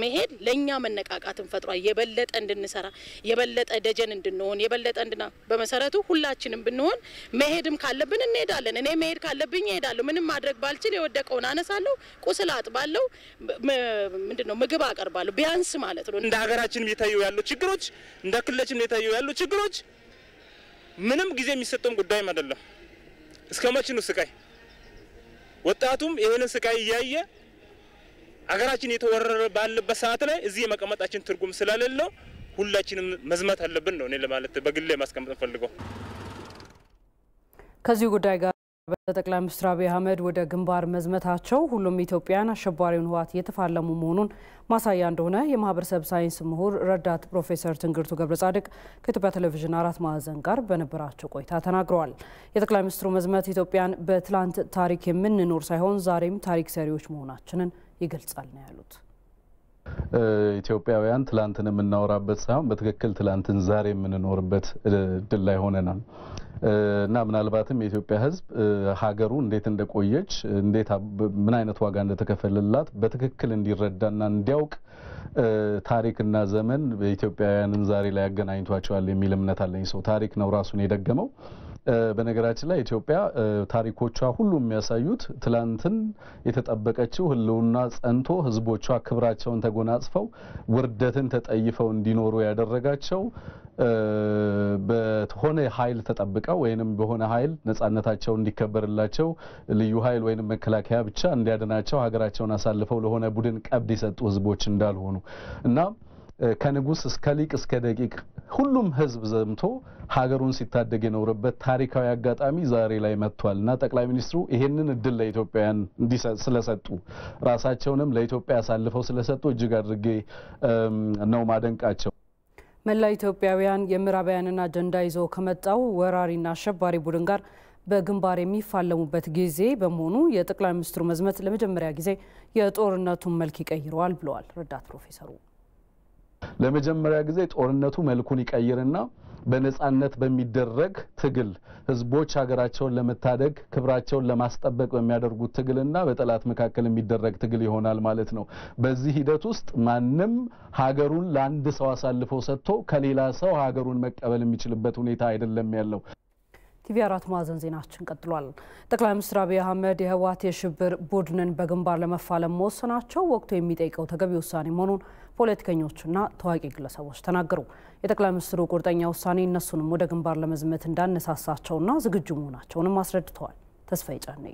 Speaker 11: መሄድ ለኛ መነቃቃትን ፈጥሯል የበለጠ እንድንሰራ የበለጠ ደጀን እንድንሆን የበለጠ በመሰረቱ ሁላችንም ብንሆን መሄድም ካለብን እንሄዳለን እኔ መሄድ ካለብኝ እሄዳለሁ ምንም ማድረግ ባልችል የወደቀውን አነሳለሁ ቁስል አጥባለሁ ምንድነው ምግብ አቀርባለሁ ቢያንስ ማለት ነው
Speaker 12: እንደ ሀገራችን እየታዩ ያሉ ችግሮች እንደ ክልላችን እየታዩ ያሉ ችግሮች ምንም ጊዜ የሚሰጠው ጉዳይ አይደለም እስከመቼ ነው ስቃይ ወጣቱም ይሄንን ስቃይ ያያየ አገራችን የተወረረ ባለበት ሰዓት ላይ እዚህ መቀመጣችን ትርጉም ስለሌለው ሁላችንም መዝመት አለብን ነው እኔ ለማለት በግሌ ማስቀመጥ ፈልገው
Speaker 1: ከዚህ ጉዳይ ጋር በጠቅላይ ሚኒስትር አብይ አህመድ ወደ ግንባር መዝመታቸው ሁሉም ኢትዮጵያን አሸባሪውን ህወሓት እየተፋለሙ መሆኑን ማሳያ እንደሆነ የማህበረሰብ ሳይንስ ምሁር ረዳት ፕሮፌሰር ትንግርቱ ገብረጻድቅ ከኢትዮጵያ ቴሌቪዥን 4 ማዕዘን ጋር በነበራቸው ቆይታ ተናግረዋል። የጠቅላይ ሚኒስትሩ መዝመት ኢትዮጵያን በትላንት ታሪክ የምንኖር ሳይሆን ዛሬም ታሪክ ሰሪዎች መሆናችንን ይገልጻል ነው ያሉት።
Speaker 14: ኢትዮጵያውያን ትላንትን የምናወራበት ሳይሆን በትክክል ትላንትን ዛሬ የምንኖርበት እድል ላይ ሆነናል። እና ምናልባትም የኢትዮጵያ ህዝብ ሀገሩ እንዴት እንደቆየች እንዴት ምን አይነት ዋጋ እንደተከፈለላት በትክክል እንዲረዳና እንዲያውቅ ታሪክና ዘመን በኢትዮጵያውያንን ዛሬ ላይ ያገናኝቷቸዋል የሚል እምነት አለኝ። ሰው ታሪክ ነው ራሱን የደገመው። በነገራችን ላይ ኢትዮጵያ ታሪኮቿ ሁሉ የሚያሳዩት ትላንትን የተጠበቀችው ህልውና ጸንቶ ህዝቦቿ ክብራቸውን ተጎናጽፈው ውርደትን ተጠይፈው እንዲኖሩ ያደረጋቸው በሆነ ኃይል ተጠብቀው ወይንም በሆነ ኃይል ነጻነታቸው እንዲከበርላቸው ልዩ ኃይል ወይንም መከላከያ ብቻ እንዲያድናቸው ሀገራቸውን አሳልፈው ለሆነ ቡድን ቀብድ የሰጡ ህዝቦች እንዳልሆኑ እና ከንጉስ እስከ ሊቅ እስከ ደቂቅ ሁሉም ህዝብ ዘምቶ ሀገሩን ሲታደግ የኖረበት ታሪካዊ አጋጣሚ ዛሬ ላይ መጥቷልና ጠቅላይ ሚኒስትሩ ይሄንን እድል ለኢትዮጵያውያን ስለሰጡ ራሳቸውንም ለኢትዮጵያ አሳልፈው ስለሰጡ እጅግ አድርጌ ነው ማደንቃቸው።
Speaker 1: መላ ኢትዮጵያውያን የምዕራባውያንን አጀንዳ ይዘው ከመጣው ወራሪና አሸባሪ ቡድን ጋር በግንባር የሚፋለሙበት ጊዜ በመሆኑ የጠቅላይ ሚኒስትሩ መዝመት ለመጀመሪያ ጊዜ የጦርነቱን መልክ ይቀይረዋል ብለዋል ረዳት ፕሮፌሰሩ።
Speaker 14: ለመጀመሪያ ጊዜ ጦርነቱ መልኩን ይቀይርና በነጻነት በሚደረግ ትግል ህዝቦች ሀገራቸውን ለመታደግ ክብራቸውን ለማስጠበቅ በሚያደርጉት ትግልና በጠላት መካከል የሚደረግ ትግል ይሆናል ማለት ነው። በዚህ ሂደት ውስጥ ማንም ሀገሩን ለአንድ ሰው አሳልፎ ሰጥቶ ከሌላ ሰው ሀገሩን መቀበል የሚችልበት ሁኔታ አይደለም ያለው።
Speaker 1: ቲቪ 4 ማዕዘን ዜናችን ቀጥሏል። ጠቅላይ ሚኒስትር አብይ አህመድ የህወሓት የሽብር ቡድንን በግንባር ለመፋለም መወሰናቸው ወቅቱ የሚጠይቀው ተገቢ ውሳኔ መሆኑን ፖለቲከኞችና ታዋቂ ግለሰቦች ተናገሩ። የጠቅላይ ሚኒስትሩ ቁርጠኛ ውሳኔ እነሱንም ወደ ግንባር ለመዝመት እንዳነሳሳቸውና ዝግጁ መሆናቸውንም አስረድተዋል። ተስፋዬ ጫኔ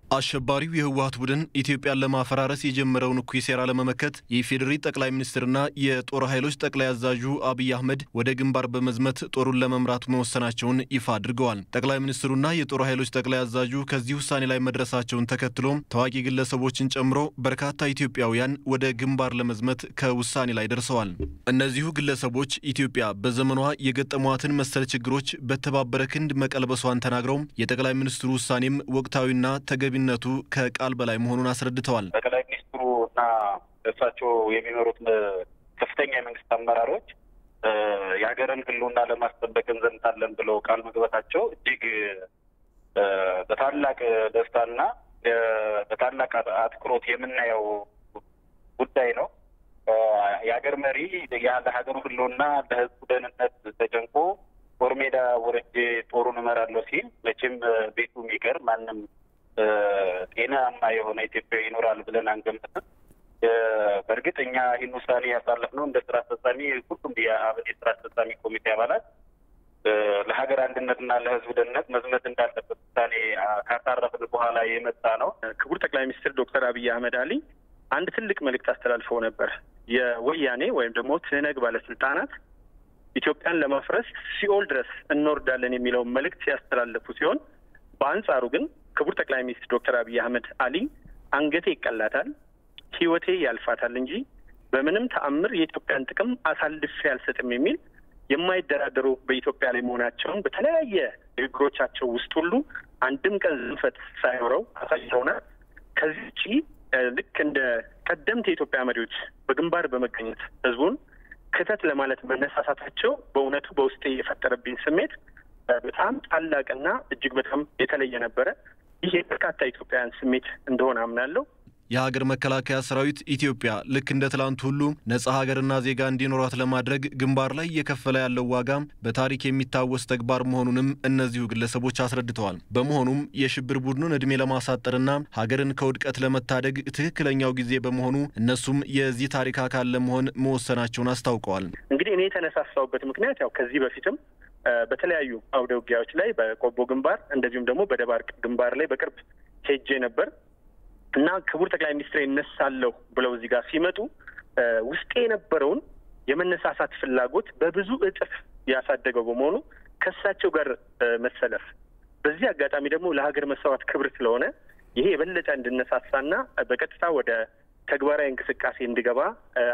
Speaker 28: አሸባሪው የህወሓት ቡድን ኢትዮጵያን ለማፈራረስ የጀመረውን እኩይ ሴራ ለመመከት የኢፌዴሪ ጠቅላይ ሚኒስትርና የጦር ኃይሎች ጠቅላይ አዛዡ አብይ አህመድ ወደ ግንባር በመዝመት ጦሩን ለመምራት መወሰናቸውን ይፋ አድርገዋል። ጠቅላይ ሚኒስትሩና የጦር ኃይሎች ጠቅላይ አዛዡ ከዚህ ውሳኔ ላይ መድረሳቸውን ተከትሎ ታዋቂ ግለሰቦችን ጨምሮ በርካታ ኢትዮጵያውያን ወደ ግንባር ለመዝመት ከውሳኔ ላይ ደርሰዋል። እነዚሁ ግለሰቦች ኢትዮጵያ በዘመኗ የገጠሟትን መሰል ችግሮች በተባበረ ክንድ መቀልበሷን ተናግረው የጠቅላይ ሚኒስትሩ ውሳኔም ወቅታዊና ተገቢ ነቱ ከቃል በላይ መሆኑን አስረድተዋል።
Speaker 15: ጠቅላይ ሚኒስትሩና እሳቸው የሚመሩት ከፍተኛ የመንግስት አመራሮች የሀገርን ህልውና ለማስጠበቅ እንዘምታለን ብለው ቃል መግባታቸው እጅግ በታላቅ ደስታና በታላቅ አትኩሮት የምናየው ጉዳይ ነው። የሀገር መሪ ለሀገሩ ህልውና ለህዝቡ ደህንነት ተጨንቆ ጦር ሜዳ ወርጄ ጦሩን እመራለሁ ሲል መቼም ቤቱ የሚቀር ማንም ጤናማ የሆነ ኢትዮጵያዊ ይኖራል ብለን አንገምትም። በእርግጥ እኛ ይህን ውሳኔ ያሳለፍነው እንደ ስራ አስፈጻሚ ሁሉም የአብን የስራ አስፈጻሚ ኮሚቴ አባላት ለሀገር አንድነትና ለህዝብ ደህንነት መዝመት እንዳለበት ውሳኔ ካሳረፍን በኋላ የመጣ ነው።
Speaker 16: ክቡር ጠቅላይ ሚኒስትር ዶክተር አብይ አህመድ አሊ አንድ ትልቅ መልእክት አስተላልፈው ነበር። የወያኔ ወይም ደግሞ ትህነግ ባለስልጣናት ኢትዮጵያን ለማፍረስ ሲኦል ድረስ እንወርዳለን የሚለውን መልእክት ሲያስተላልፉ ሲሆን በአንጻሩ ግን ክቡር ጠቅላይ ሚኒስትር ዶክተር አብይ አህመድ አሊ አንገቴ ይቀላታል፣ ህይወቴ ያልፋታል እንጂ በምንም ተአምር የኢትዮጵያን ጥቅም አሳልፌ አልሰጥም የሚል የማይደራደሩ በኢትዮጵያ ላይ መሆናቸውን በተለያየ ንግግሮቻቸው ውስጥ ሁሉ አንድም ቀን ዝንፈት ሳይኖረው አሳይተውናል። ከዚህ ውጪ ልክ እንደ ቀደምት የኢትዮጵያ መሪዎች በግንባር በመገኘት ህዝቡን ክተት ለማለት መነሳሳታቸው በእውነቱ በውስጤ የፈጠረብኝ ስሜት በጣም ታላቅና እጅግ በጣም የተለየ ነበረ። ይህ የበርካታ ኢትዮጵያውያን ስሜት እንደሆነ አምናለሁ።
Speaker 28: የሀገር መከላከያ ሰራዊት ኢትዮጵያ ልክ እንደ ትላንት ሁሉ ነጻ ሀገርና ዜጋ እንዲኖራት ለማድረግ ግንባር ላይ እየከፈለ ያለው ዋጋ በታሪክ የሚታወስ ተግባር መሆኑንም እነዚሁ ግለሰቦች አስረድተዋል። በመሆኑም የሽብር ቡድኑን እድሜ ለማሳጠርና ሀገርን ከውድቀት ለመታደግ ትክክለኛው ጊዜ በመሆኑ እነሱም የዚህ ታሪክ አካል ለመሆን መወሰናቸውን አስታውቀዋል።
Speaker 16: እንግዲህ እኔ የተነሳሳውበት ምክንያት ያው ከዚህ በፊትም በተለያዩ አውደ ውጊያዎች ላይ በቆቦ ግንባር እንደዚሁም ደግሞ በደባርቅ ግንባር ላይ በቅርብ ሄጄ ነበር እና ክቡር ጠቅላይ ሚኒስትር ይነሳለሁ ብለው እዚህ ጋር ሲመጡ ውስጤ የነበረውን የመነሳሳት ፍላጎት በብዙ እጥፍ ያሳደገው በመሆኑ ከእሳቸው ጋር መሰለፍ በዚህ አጋጣሚ ደግሞ ለሀገር መስዋዕት ክብር ስለሆነ ይሄ የበለጠ እንድነሳሳና በቀጥታ ወደ ተግባራዊ እንቅስቃሴ እንድገባ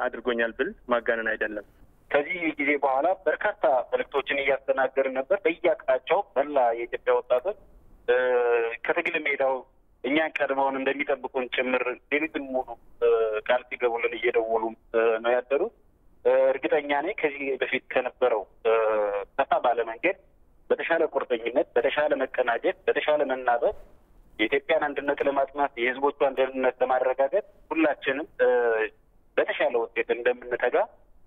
Speaker 16: አድርጎኛል ብል ማጋነን አይደለም።
Speaker 15: ከዚህ ጊዜ በኋላ በርካታ መልእክቶችን እያስተናገርን ነበር። በየአቅጣጫው መላ የኢትዮጵያ ወጣቶች ከትግል ሜዳው እኛን ቀድመውን እንደሚጠብቁን ጭምር ሌሊቱን ሙሉ ቃል ሲገቡልን እየደወሉ ነው ያደሩት። እርግጠኛ ነኝ ከዚህ በፊት ከነበረው ሰፋ ባለ መንገድ በተሻለ ቁርጠኝነት፣ በተሻለ መቀናጀት፣ በተሻለ መናበብ የኢትዮጵያን አንድነት ለማጽናት የህዝቦቿን ደህንነት ለማረጋገጥ ሁላችንም በተሻለ ውጤት እንደምንተጋ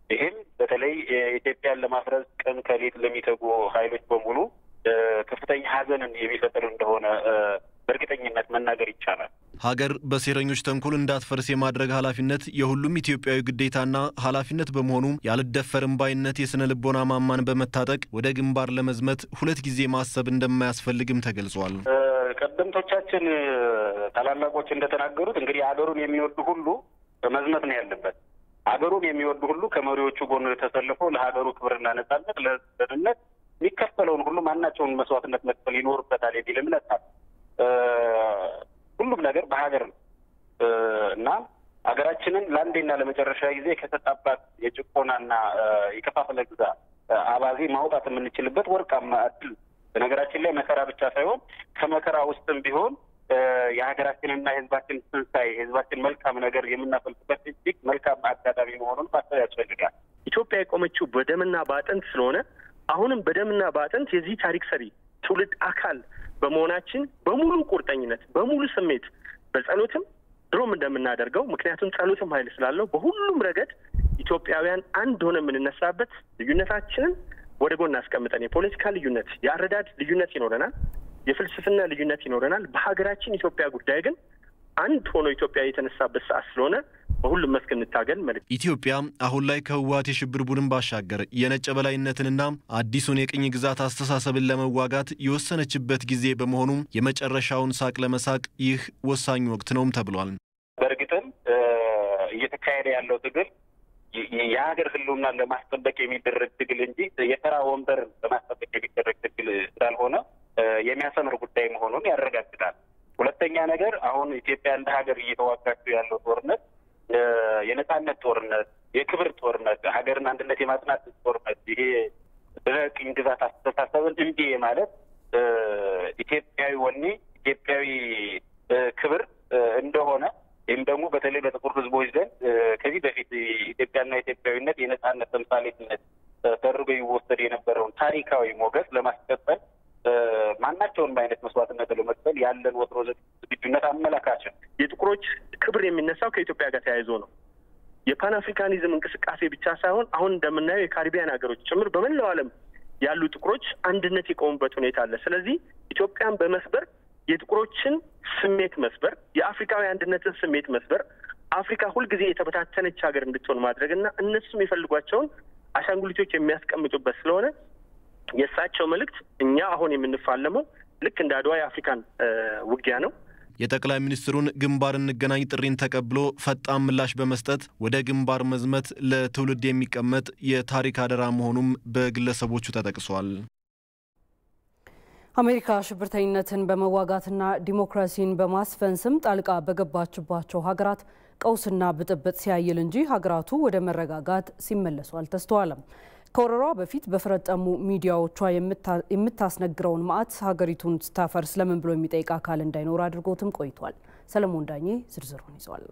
Speaker 15: ይህም በተለይ ኢትዮጵያን ለማፍረስ ቀን ከሌት ለሚተጉ ኃይሎች በሙሉ ከፍተኛ ሀዘንን የሚፈጥር እንደሆነ በእርግጠኝነት መናገር ይቻላል።
Speaker 28: ሀገር በሴረኞች ተንኮል እንዳትፈርስ የማድረግ ኃላፊነት የሁሉም ኢትዮጵያዊ ግዴታና ኃላፊነት በመሆኑ ያልደፈርም ባይነት የስነ ልቦና ማማን በመታጠቅ ወደ ግንባር ለመዝመት ሁለት ጊዜ ማሰብ እንደማያስፈልግም ተገልጿል።
Speaker 15: ቀደምቶቻችን ታላላቆች እንደተናገሩት እንግዲህ ሀገሩን የሚወዱ ሁሉ መዝመት ነው ያለበት። ሀገሩን የሚወዱ ሁሉ ከመሪዎቹ ጎን ተሰልፎ ለሀገሩ ክብርና ነጻነት፣ ለደህንነት የሚከፈለውን ሁሉ ማናቸውን መስዋዕትነት መክፈል ይኖርበታል የሚል እምነት አለ። ሁሉም ነገር በሀገር ነው እና ሀገራችንን ለአንዴና ለመጨረሻ ጊዜ ከተጣባት የጭቆናና የከፋፈለ ግዛ አባዜ ማውጣት የምንችልበት ወርቃማ እድል። በነገራችን ላይ መከራ ብቻ ሳይሆን ከመከራ ውስጥም ቢሆን የሀገራችንና የህዝባችን ትንሳኤ የህዝባችን መልካም ነገር የምናፈልቅበት እጅግ መልካም አጋጣሚ መሆኑን ማሰብ ያስፈልጋል።
Speaker 16: ኢትዮጵያ የቆመችው በደምና በአጥንት ስለሆነ አሁንም በደምና በአጥንት የዚህ ታሪክ ሰሪ ትውልድ አካል በመሆናችን በሙሉ ቁርጠኝነት በሙሉ ስሜት በጸሎትም ድሮም እንደምናደርገው ምክንያቱም ጸሎትም ኃይል ስላለው በሁሉም ረገድ ኢትዮጵያውያን አንድ ሆነ የምንነሳበት ልዩነታችንን ወደ ጎን አስቀምጠን የፖለቲካ ልዩነት፣ የአረዳድ ልዩነት ይኖረናል፣ የፍልስፍና ልዩነት ይኖረናል። በሀገራችን ኢትዮጵያ ጉዳይ ግን አንድ ሆኖ ኢትዮጵያ የተነሳበት ሰዓት ስለሆነ በሁሉም መስክ እንታገል መልእክት።
Speaker 28: ኢትዮጵያ አሁን ላይ ከህወሓት የሽብር ቡድን ባሻገር የነጭ በላይነትንና አዲሱን የቅኝ ግዛት አስተሳሰብን ለመዋጋት የወሰነችበት ጊዜ በመሆኑ የመጨረሻውን ሳቅ ለመሳቅ ይህ ወሳኝ ወቅት ነውም ተብሏል።
Speaker 15: በእርግጥም እየተካሄደ ያለው ትግል የሀገር ህልውናን ለማስጠበቅ የሚደረግ ትግል እንጂ የተራ ወንበር ለማስጠበቅ የሚደረግ ትግል እንዳልሆነ የሚያሰምር ጉዳይ መሆኑን ያረጋግጣል። ሁለተኛ ነገር አሁን ኢትዮጵያ እንደ ሀገር እየተዋጋችው ያለው ጦርነት የነጻነት ጦርነት፣ የክብር ጦርነት፣ ሀገርን አንድነት የማጽናት ጦርነት፣ ይሄ በቅኝ ግዛት አስተሳሰብን እምቢ ማለት ኢትዮጵያዊ ወኔ፣ ኢትዮጵያዊ ክብር እንደሆነ ይህም ደግሞ በተለይ በጥቁር ህዝቦች ዘንድ ከዚህ በፊት ኢትዮጵያና ኢትዮጵያዊነት የነጻነት ተምሳሌትነት ተደርጎ ይወሰድ የነበረውን ታሪካዊ ሞገስ ለማስቀጠል ማናቸውንም አይነት መስዋዕትነት ለመክፈል ያለን ወትሮ ዝግጁነት አመላካች ነው።
Speaker 16: የጥቁሮች ክብር የሚነሳው ከኢትዮጵያ ጋር ተያይዞ ነው። የፓን አፍሪካኒዝም እንቅስቃሴ ብቻ ሳይሆን አሁን እንደምናየው የካሪቢያን ሀገሮች ጭምር በመላው ዓለም ያሉ ጥቁሮች አንድነት የቆሙበት ሁኔታ አለ። ስለዚህ ኢትዮጵያን በመስበር የጥቁሮችን ስሜት መስበር፣ የአፍሪካዊ አንድነትን ስሜት መስበር፣ አፍሪካ ሁልጊዜ የተበታተነች ሀገር እንድትሆን ማድረግና እነሱም የፈልጓቸውን አሻንጉሊቶች የሚያስቀምጡበት ስለሆነ የእሳቸው መልእክት እኛ አሁን የምንፋለመው ልክ እንደ አድዋ የአፍሪካን ውጊያ ነው።
Speaker 28: የጠቅላይ ሚኒስትሩን ግንባር እንገናኝ ጥሪን ተቀብሎ ፈጣን ምላሽ በመስጠት ወደ ግንባር መዝመት ለትውልድ የሚቀመጥ የታሪክ አደራ መሆኑም በግለሰቦቹ ተጠቅሷል።
Speaker 1: አሜሪካ ሽብርተኝነትን በመዋጋትና ዲሞክራሲን በማስፈን ስም ጣልቃ በገባችባቸው ሀገራት ቀውስና ብጥብጥ ሲያይል እንጂ ሀገራቱ ወደ መረጋጋት ሲመለሱ አልተስተዋለም። ከወረሯ በፊት በፈረጠሙ ሚዲያዎቿ የምታስነግረውን ማዕት ሀገሪቱን ስታፈርስ ለምን ብሎ የሚጠይቅ አካል እንዳይኖር አድርጎትም ቆይቷል። ሰለሞን ዳኜ ዝርዝሩን ይዟል።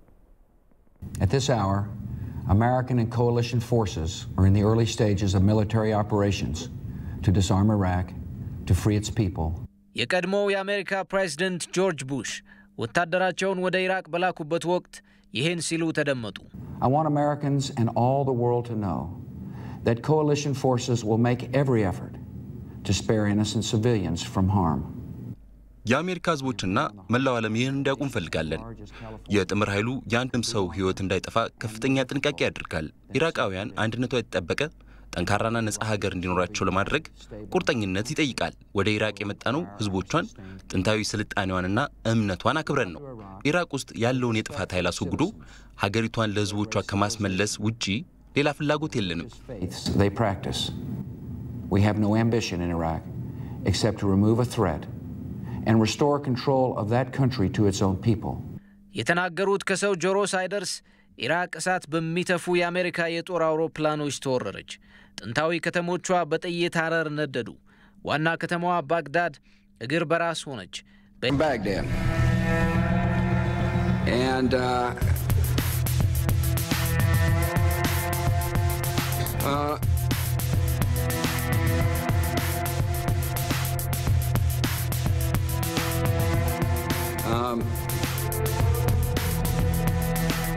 Speaker 3: At this hour, American and coalition forces are in the early stages of military operations to disarm Iraq, to free its people.
Speaker 17: የቀድሞው የአሜሪካ ፕሬዝዳንት ጆርጅ ቡሽ ወታደራቸውን ወደ ኢራቅ በላኩበት ወቅት ይህን ሲሉ ተደመጡ።
Speaker 3: I want Americans and all the world to know that coalition forces will make every effort to spare innocent civilians from harm.
Speaker 18: የአሜሪካ ህዝቦችና መላው ዓለም ይህን እንዲያውቁ እንፈልጋለን። የጥምር ኃይሉ የአንድም ሰው ህይወት እንዳይጠፋ ከፍተኛ ጥንቃቄ ያደርጋል። ኢራቃውያን አንድነቷ የተጠበቀ ጠንካራና ነጻ ሀገር እንዲኖራቸው ለማድረግ ቁርጠኝነት ይጠይቃል። ወደ ኢራቅ የመጣነው ህዝቦቿን ጥንታዊ ስልጣኔዋንና እምነቷን አክብረን ነው። ኢራቅ ውስጥ ያለውን የጥፋት ኃይል አስወግዶ ሀገሪቷን ለህዝቦቿ ከማስመለስ ውጪ ሌላ ፍላጎት የለንም።
Speaker 3: They practice. We have no ambition in Iraq except to remove a threat and restore control of that country to its own people.
Speaker 17: የተናገሩት ከሰው ጆሮ ሳይደርስ ኢራቅ እሳት በሚተፉ የአሜሪካ የጦር አውሮፕላኖች ተወረረች። ጥንታዊ ከተሞቿ በጥይት አረር ነደዱ። ዋና ከተማዋ ባግዳድ እግር በራስ ሆነች።
Speaker 3: Baghdad. And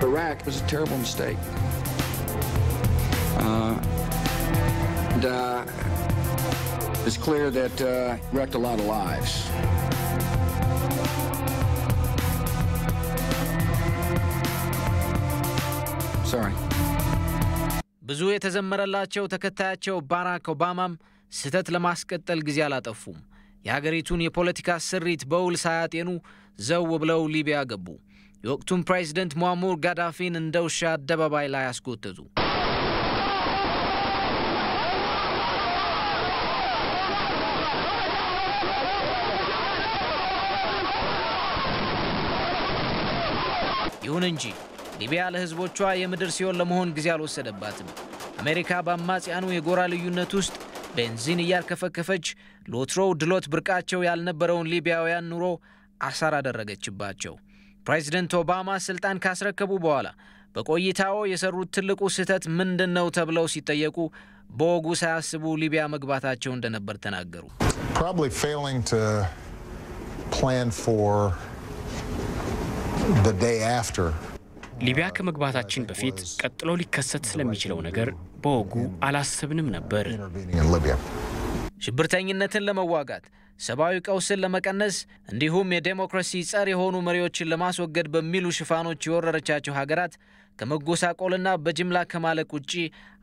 Speaker 3: Iraq was a terrible mistake. It's clear that wrecked a lot of lives. Sorry.
Speaker 17: ብዙ የተዘመረላቸው ተከታያቸው ባራክ ኦባማም ስህተት ለማስቀጠል ጊዜ አላጠፉም። የሀገሪቱን የፖለቲካ ስሪት በውል ሳያጤኑ ዘው ብለው ሊቢያ ገቡ። የወቅቱን ፕሬዝዳንት ሙአሙር ጋዳፊን እንደ ውሻ አደባባይ ላይ አስጎተቱ። ይሁን እንጂ ሊቢያ ለህዝቦቿ የምድር ሲሆን ለመሆን ጊዜ አልወሰደባትም። አሜሪካ በአማጽያኑ የጎራ ልዩነት ውስጥ ቤንዚን እያርከፈከፈች ሎትሮው ድሎት ብርቃቸው ያልነበረውን ሊቢያውያን ኑሮ አሳር አደረገችባቸው። ፕሬዝዳንት ኦባማ ስልጣን ካስረከቡ በኋላ በቆይታው የሰሩት ትልቁ ስህተት ምንድነው ተብለው ሲጠየቁ በወጉ ሳያስቡ ሊቢያ መግባታቸው እንደነበር ተናገሩ።
Speaker 19: Probably failing to plan for the day after.
Speaker 20: ሊቢያ ከመግባታችን በፊት ቀጥሎ ሊከሰት ስለሚችለው ነገር
Speaker 2: በወጉ አላሰብንም ነበር።
Speaker 17: ሽብርተኝነትን ለመዋጋት ሰብአዊ ቀውስን ለመቀነስ እንዲሁም የዴሞክራሲ ጸር የሆኑ መሪዎችን ለማስወገድ በሚሉ ሽፋኖች የወረረቻቸው ሀገራት ከመጎሳቆልና በጅምላ ከማለቅ ውጪ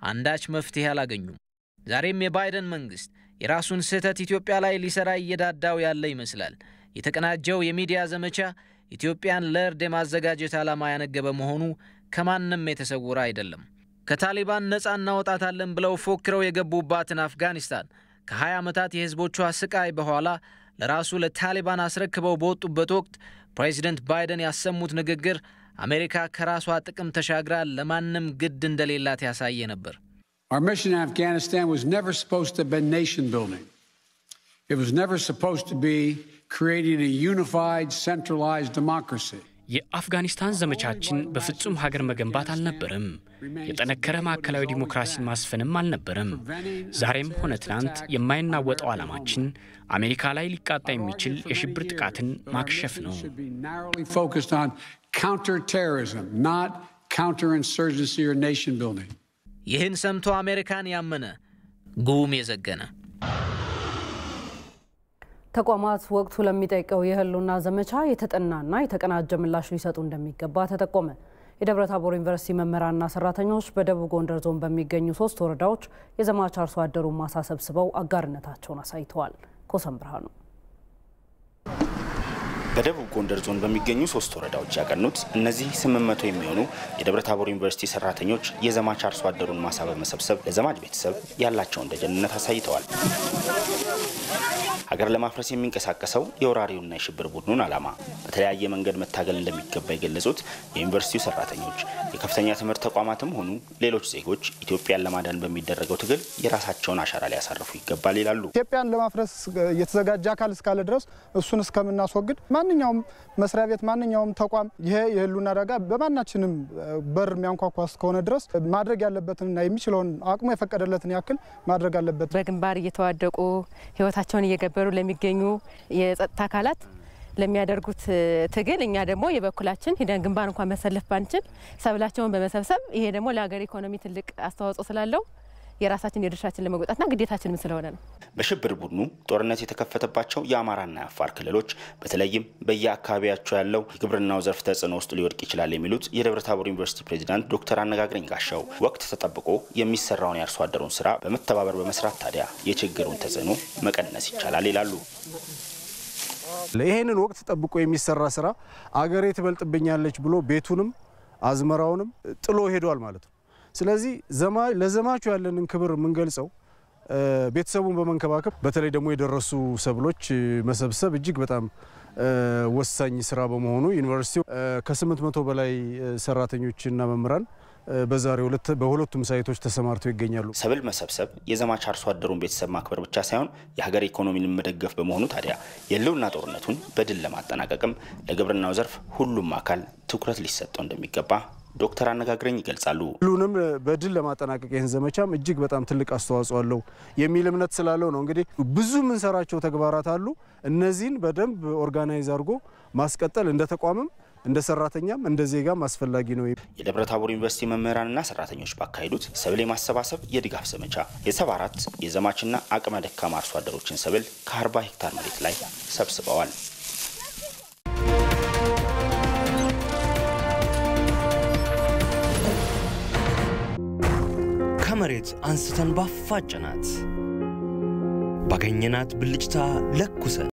Speaker 17: አንዳች መፍትሄ አላገኙም። ዛሬም የባይደን መንግስት የራሱን ስህተት ኢትዮጵያ ላይ ሊሰራ እየዳዳው ያለ ይመስላል። የተቀናጀው የሚዲያ ዘመቻ ኢትዮጵያን ለእርድ የማዘጋጀት ዓላማ ያነገበ መሆኑ ከማንም የተሰወረ አይደለም። ከታሊባን ነፃ እናወጣታለን ብለው ፎክረው የገቡባትን አፍጋኒስታን ከ20 ዓመታት የህዝቦቿ ስቃይ በኋላ ለራሱ ለታሊባን አስረክበው በወጡበት ወቅት ፕሬዚደንት ባይደን ያሰሙት ንግግር አሜሪካ ከራሷ ጥቅም ተሻግራ ለማንም ግድ እንደሌላት ያሳየ ነበር።
Speaker 4: Our mission in Afghanistan was never supposed to be nation building. It was never supposed to be creating a unified, centralized democracy.
Speaker 2: የአፍጋኒስታን ዘመቻችን በፍጹም ሀገር መገንባት አልነበረም። የጠነከረ ማዕከላዊ ዲሞክራሲን ማስፈንም አልነበረም። ዛሬም ሆነ ትናንት የማይናወጠው ዓላማችን አሜሪካ ላይ ሊቃጣ የሚችል የሽብር ጥቃትን ማክሸፍ ነው።
Speaker 4: Focused on counter-terrorism, not counter-insurgency or nation building.
Speaker 17: ይህን ሰምቶ አሜሪካን ያመነ ጉም የዘገነ
Speaker 1: ተቋማት ወቅቱ ለሚጠይቀው የህልውና ዘመቻ የተጠናና የተቀናጀ ምላሽ ሊሰጡ እንደሚገባ ተጠቆመ። የደብረታቦር ዩኒቨርሲቲ መምህራንና ሰራተኞች በደቡብ ጎንደር ዞን በሚገኙ 3 ወረዳዎች የዘማች አርሶ አደሩን ማሳ ሰብስበው አጋርነታቸውን አሳይተዋል። ኮሰም ብርሃኑ
Speaker 5: በደቡብ ጎንደር ዞን በሚገኙ 3 ወረዳዎች ያቀኑት እነዚህ 800 የሚሆኑ የደብረታቦር ዩኒቨርሲቲ ሰራተኞች የዘማች አርሶ አደሩን ማሳ በመሰብሰብ ለዘማች ቤተሰብ ያላቸውን ደጀንነት አሳይተዋል። ሀገር ለማፍረስ የሚንቀሳቀሰው የወራሪውና የሽብር ቡድኑን ዓላማ በተለያየ መንገድ መታገል እንደሚገባ የገለጹት የዩኒቨርሲቲው ሰራተኞች የከፍተኛ ትምህርት ተቋማትም ሆኑ ሌሎች ዜጎች ኢትዮጵያን ለማዳን በሚደረገው ትግል የራሳቸውን አሻራ ሊያሳርፉ ይገባል ይላሉ።
Speaker 7: ኢትዮጵያን ለማፍረስ የተዘጋጀ አካል እስካለ ድረስ እሱን እስከምናስወግድ ማንኛውም መስሪያ ቤት ማንኛውም ተቋም ይሄ የህልውና አደጋ በማናችንም በር የሚያንኳኳ እስከሆነ ድረስ ማድረግ ያለበትና የሚችለውን አቅሙ የፈቀደለትን ያክል ማድረግ አለበት።
Speaker 20: በግንባር እየተዋደቁ ህይወታቸውን እየገበሩ ለሚገኙ የጸጥታ አካላት ለሚያደርጉት ትግል እኛ ደግሞ የበኩላችን ሄደን ግንባር እንኳን መሰለፍ ባንችል ሰብላቸውን በመሰብሰብ ይሄ ደግሞ ለሀገር ኢኮኖሚ ትልቅ አስተዋጽኦ ስላለው የራሳችን የድርሻችን ለመወጣትና ግዴታችንም ስለሆነ ነው።
Speaker 5: በሽብር ቡድኑ ጦርነት የተከፈተባቸው የአማራና የአፋር ክልሎች በተለይም በየአካባቢያቸው ያለው የግብርናው ዘርፍ ተጽዕኖ ውስጥ ሊወድቅ ይችላል የሚሉት የደብረታቦር ዩኒቨርሲቲ ፕሬዚዳንት ዶክተር አነጋግረኝ ጋሻው ወቅት ተጠብቆ የሚሰራውን የአርሶ አደሩን ስራ በመተባበር በመስራት ታዲያ የችግሩን ተጽዕኖ መቀነስ ይቻላል ይላሉ።
Speaker 21: ለይሄንን ወቅት ተጠብቆ የሚሰራ ስራ አገሬ ትበልጥብኛለች ብሎ ቤቱንም አዝመራውንም ጥሎ ሄዷል ማለት ነው። ስለዚህ ለዘማቹ ያለንን ክብር የምንገልጸው ቤተሰቡን በመንከባከብ በተለይ ደግሞ የደረሱ ሰብሎች መሰብሰብ እጅግ በጣም ወሳኝ ስራ በመሆኑ ዩኒቨርሲቲው ከ800 በላይ ሰራተኞችና መምህራን በዛሬው ዕለት በሁለቱም ሳይቶች ተሰማርተው ይገኛሉ።
Speaker 5: ሰብል መሰብሰብ የዘማች አርሶ አደሩን ቤተሰብ ማክበር ብቻ ሳይሆን የሀገር ኢኮኖሚን መደገፍ በመሆኑ ታዲያ የህልውና ጦርነቱን በድል ለማጠናቀቅም ለግብርናው ዘርፍ ሁሉም አካል ትኩረት ሊሰጠው እንደሚገባ ዶክተር አነጋግረኝ ይገልጻሉ።
Speaker 21: ሁሉንም በድል ለማጠናቀቅ ይህን ዘመቻም እጅግ በጣም ትልቅ አስተዋጽኦ አለው የሚል እምነት ስላለው ነው። እንግዲህ ብዙ የምንሰራቸው ተግባራት አሉ። እነዚህን በደንብ ኦርጋናይዝ አድርጎ ማስቀጠል እንደ ተቋምም እንደ ሰራተኛም እንደ ዜጋም አስፈላጊ ነው።
Speaker 5: የደብረታቦር ዩኒቨርሲቲ መምህራንና ሰራተኞች ባካሄዱት ሰብል የማሰባሰብ የድጋፍ ዘመቻ የ74 የዘማችና አቅመ ደካማ አርሶ አደሮችን ሰብል ከ40 ሄክታር መሬት ላይ ሰብስበዋል።
Speaker 22: ከመሬት አንስተን ባፋጨናት ባገኘናት ብልጭታ ለኩሰን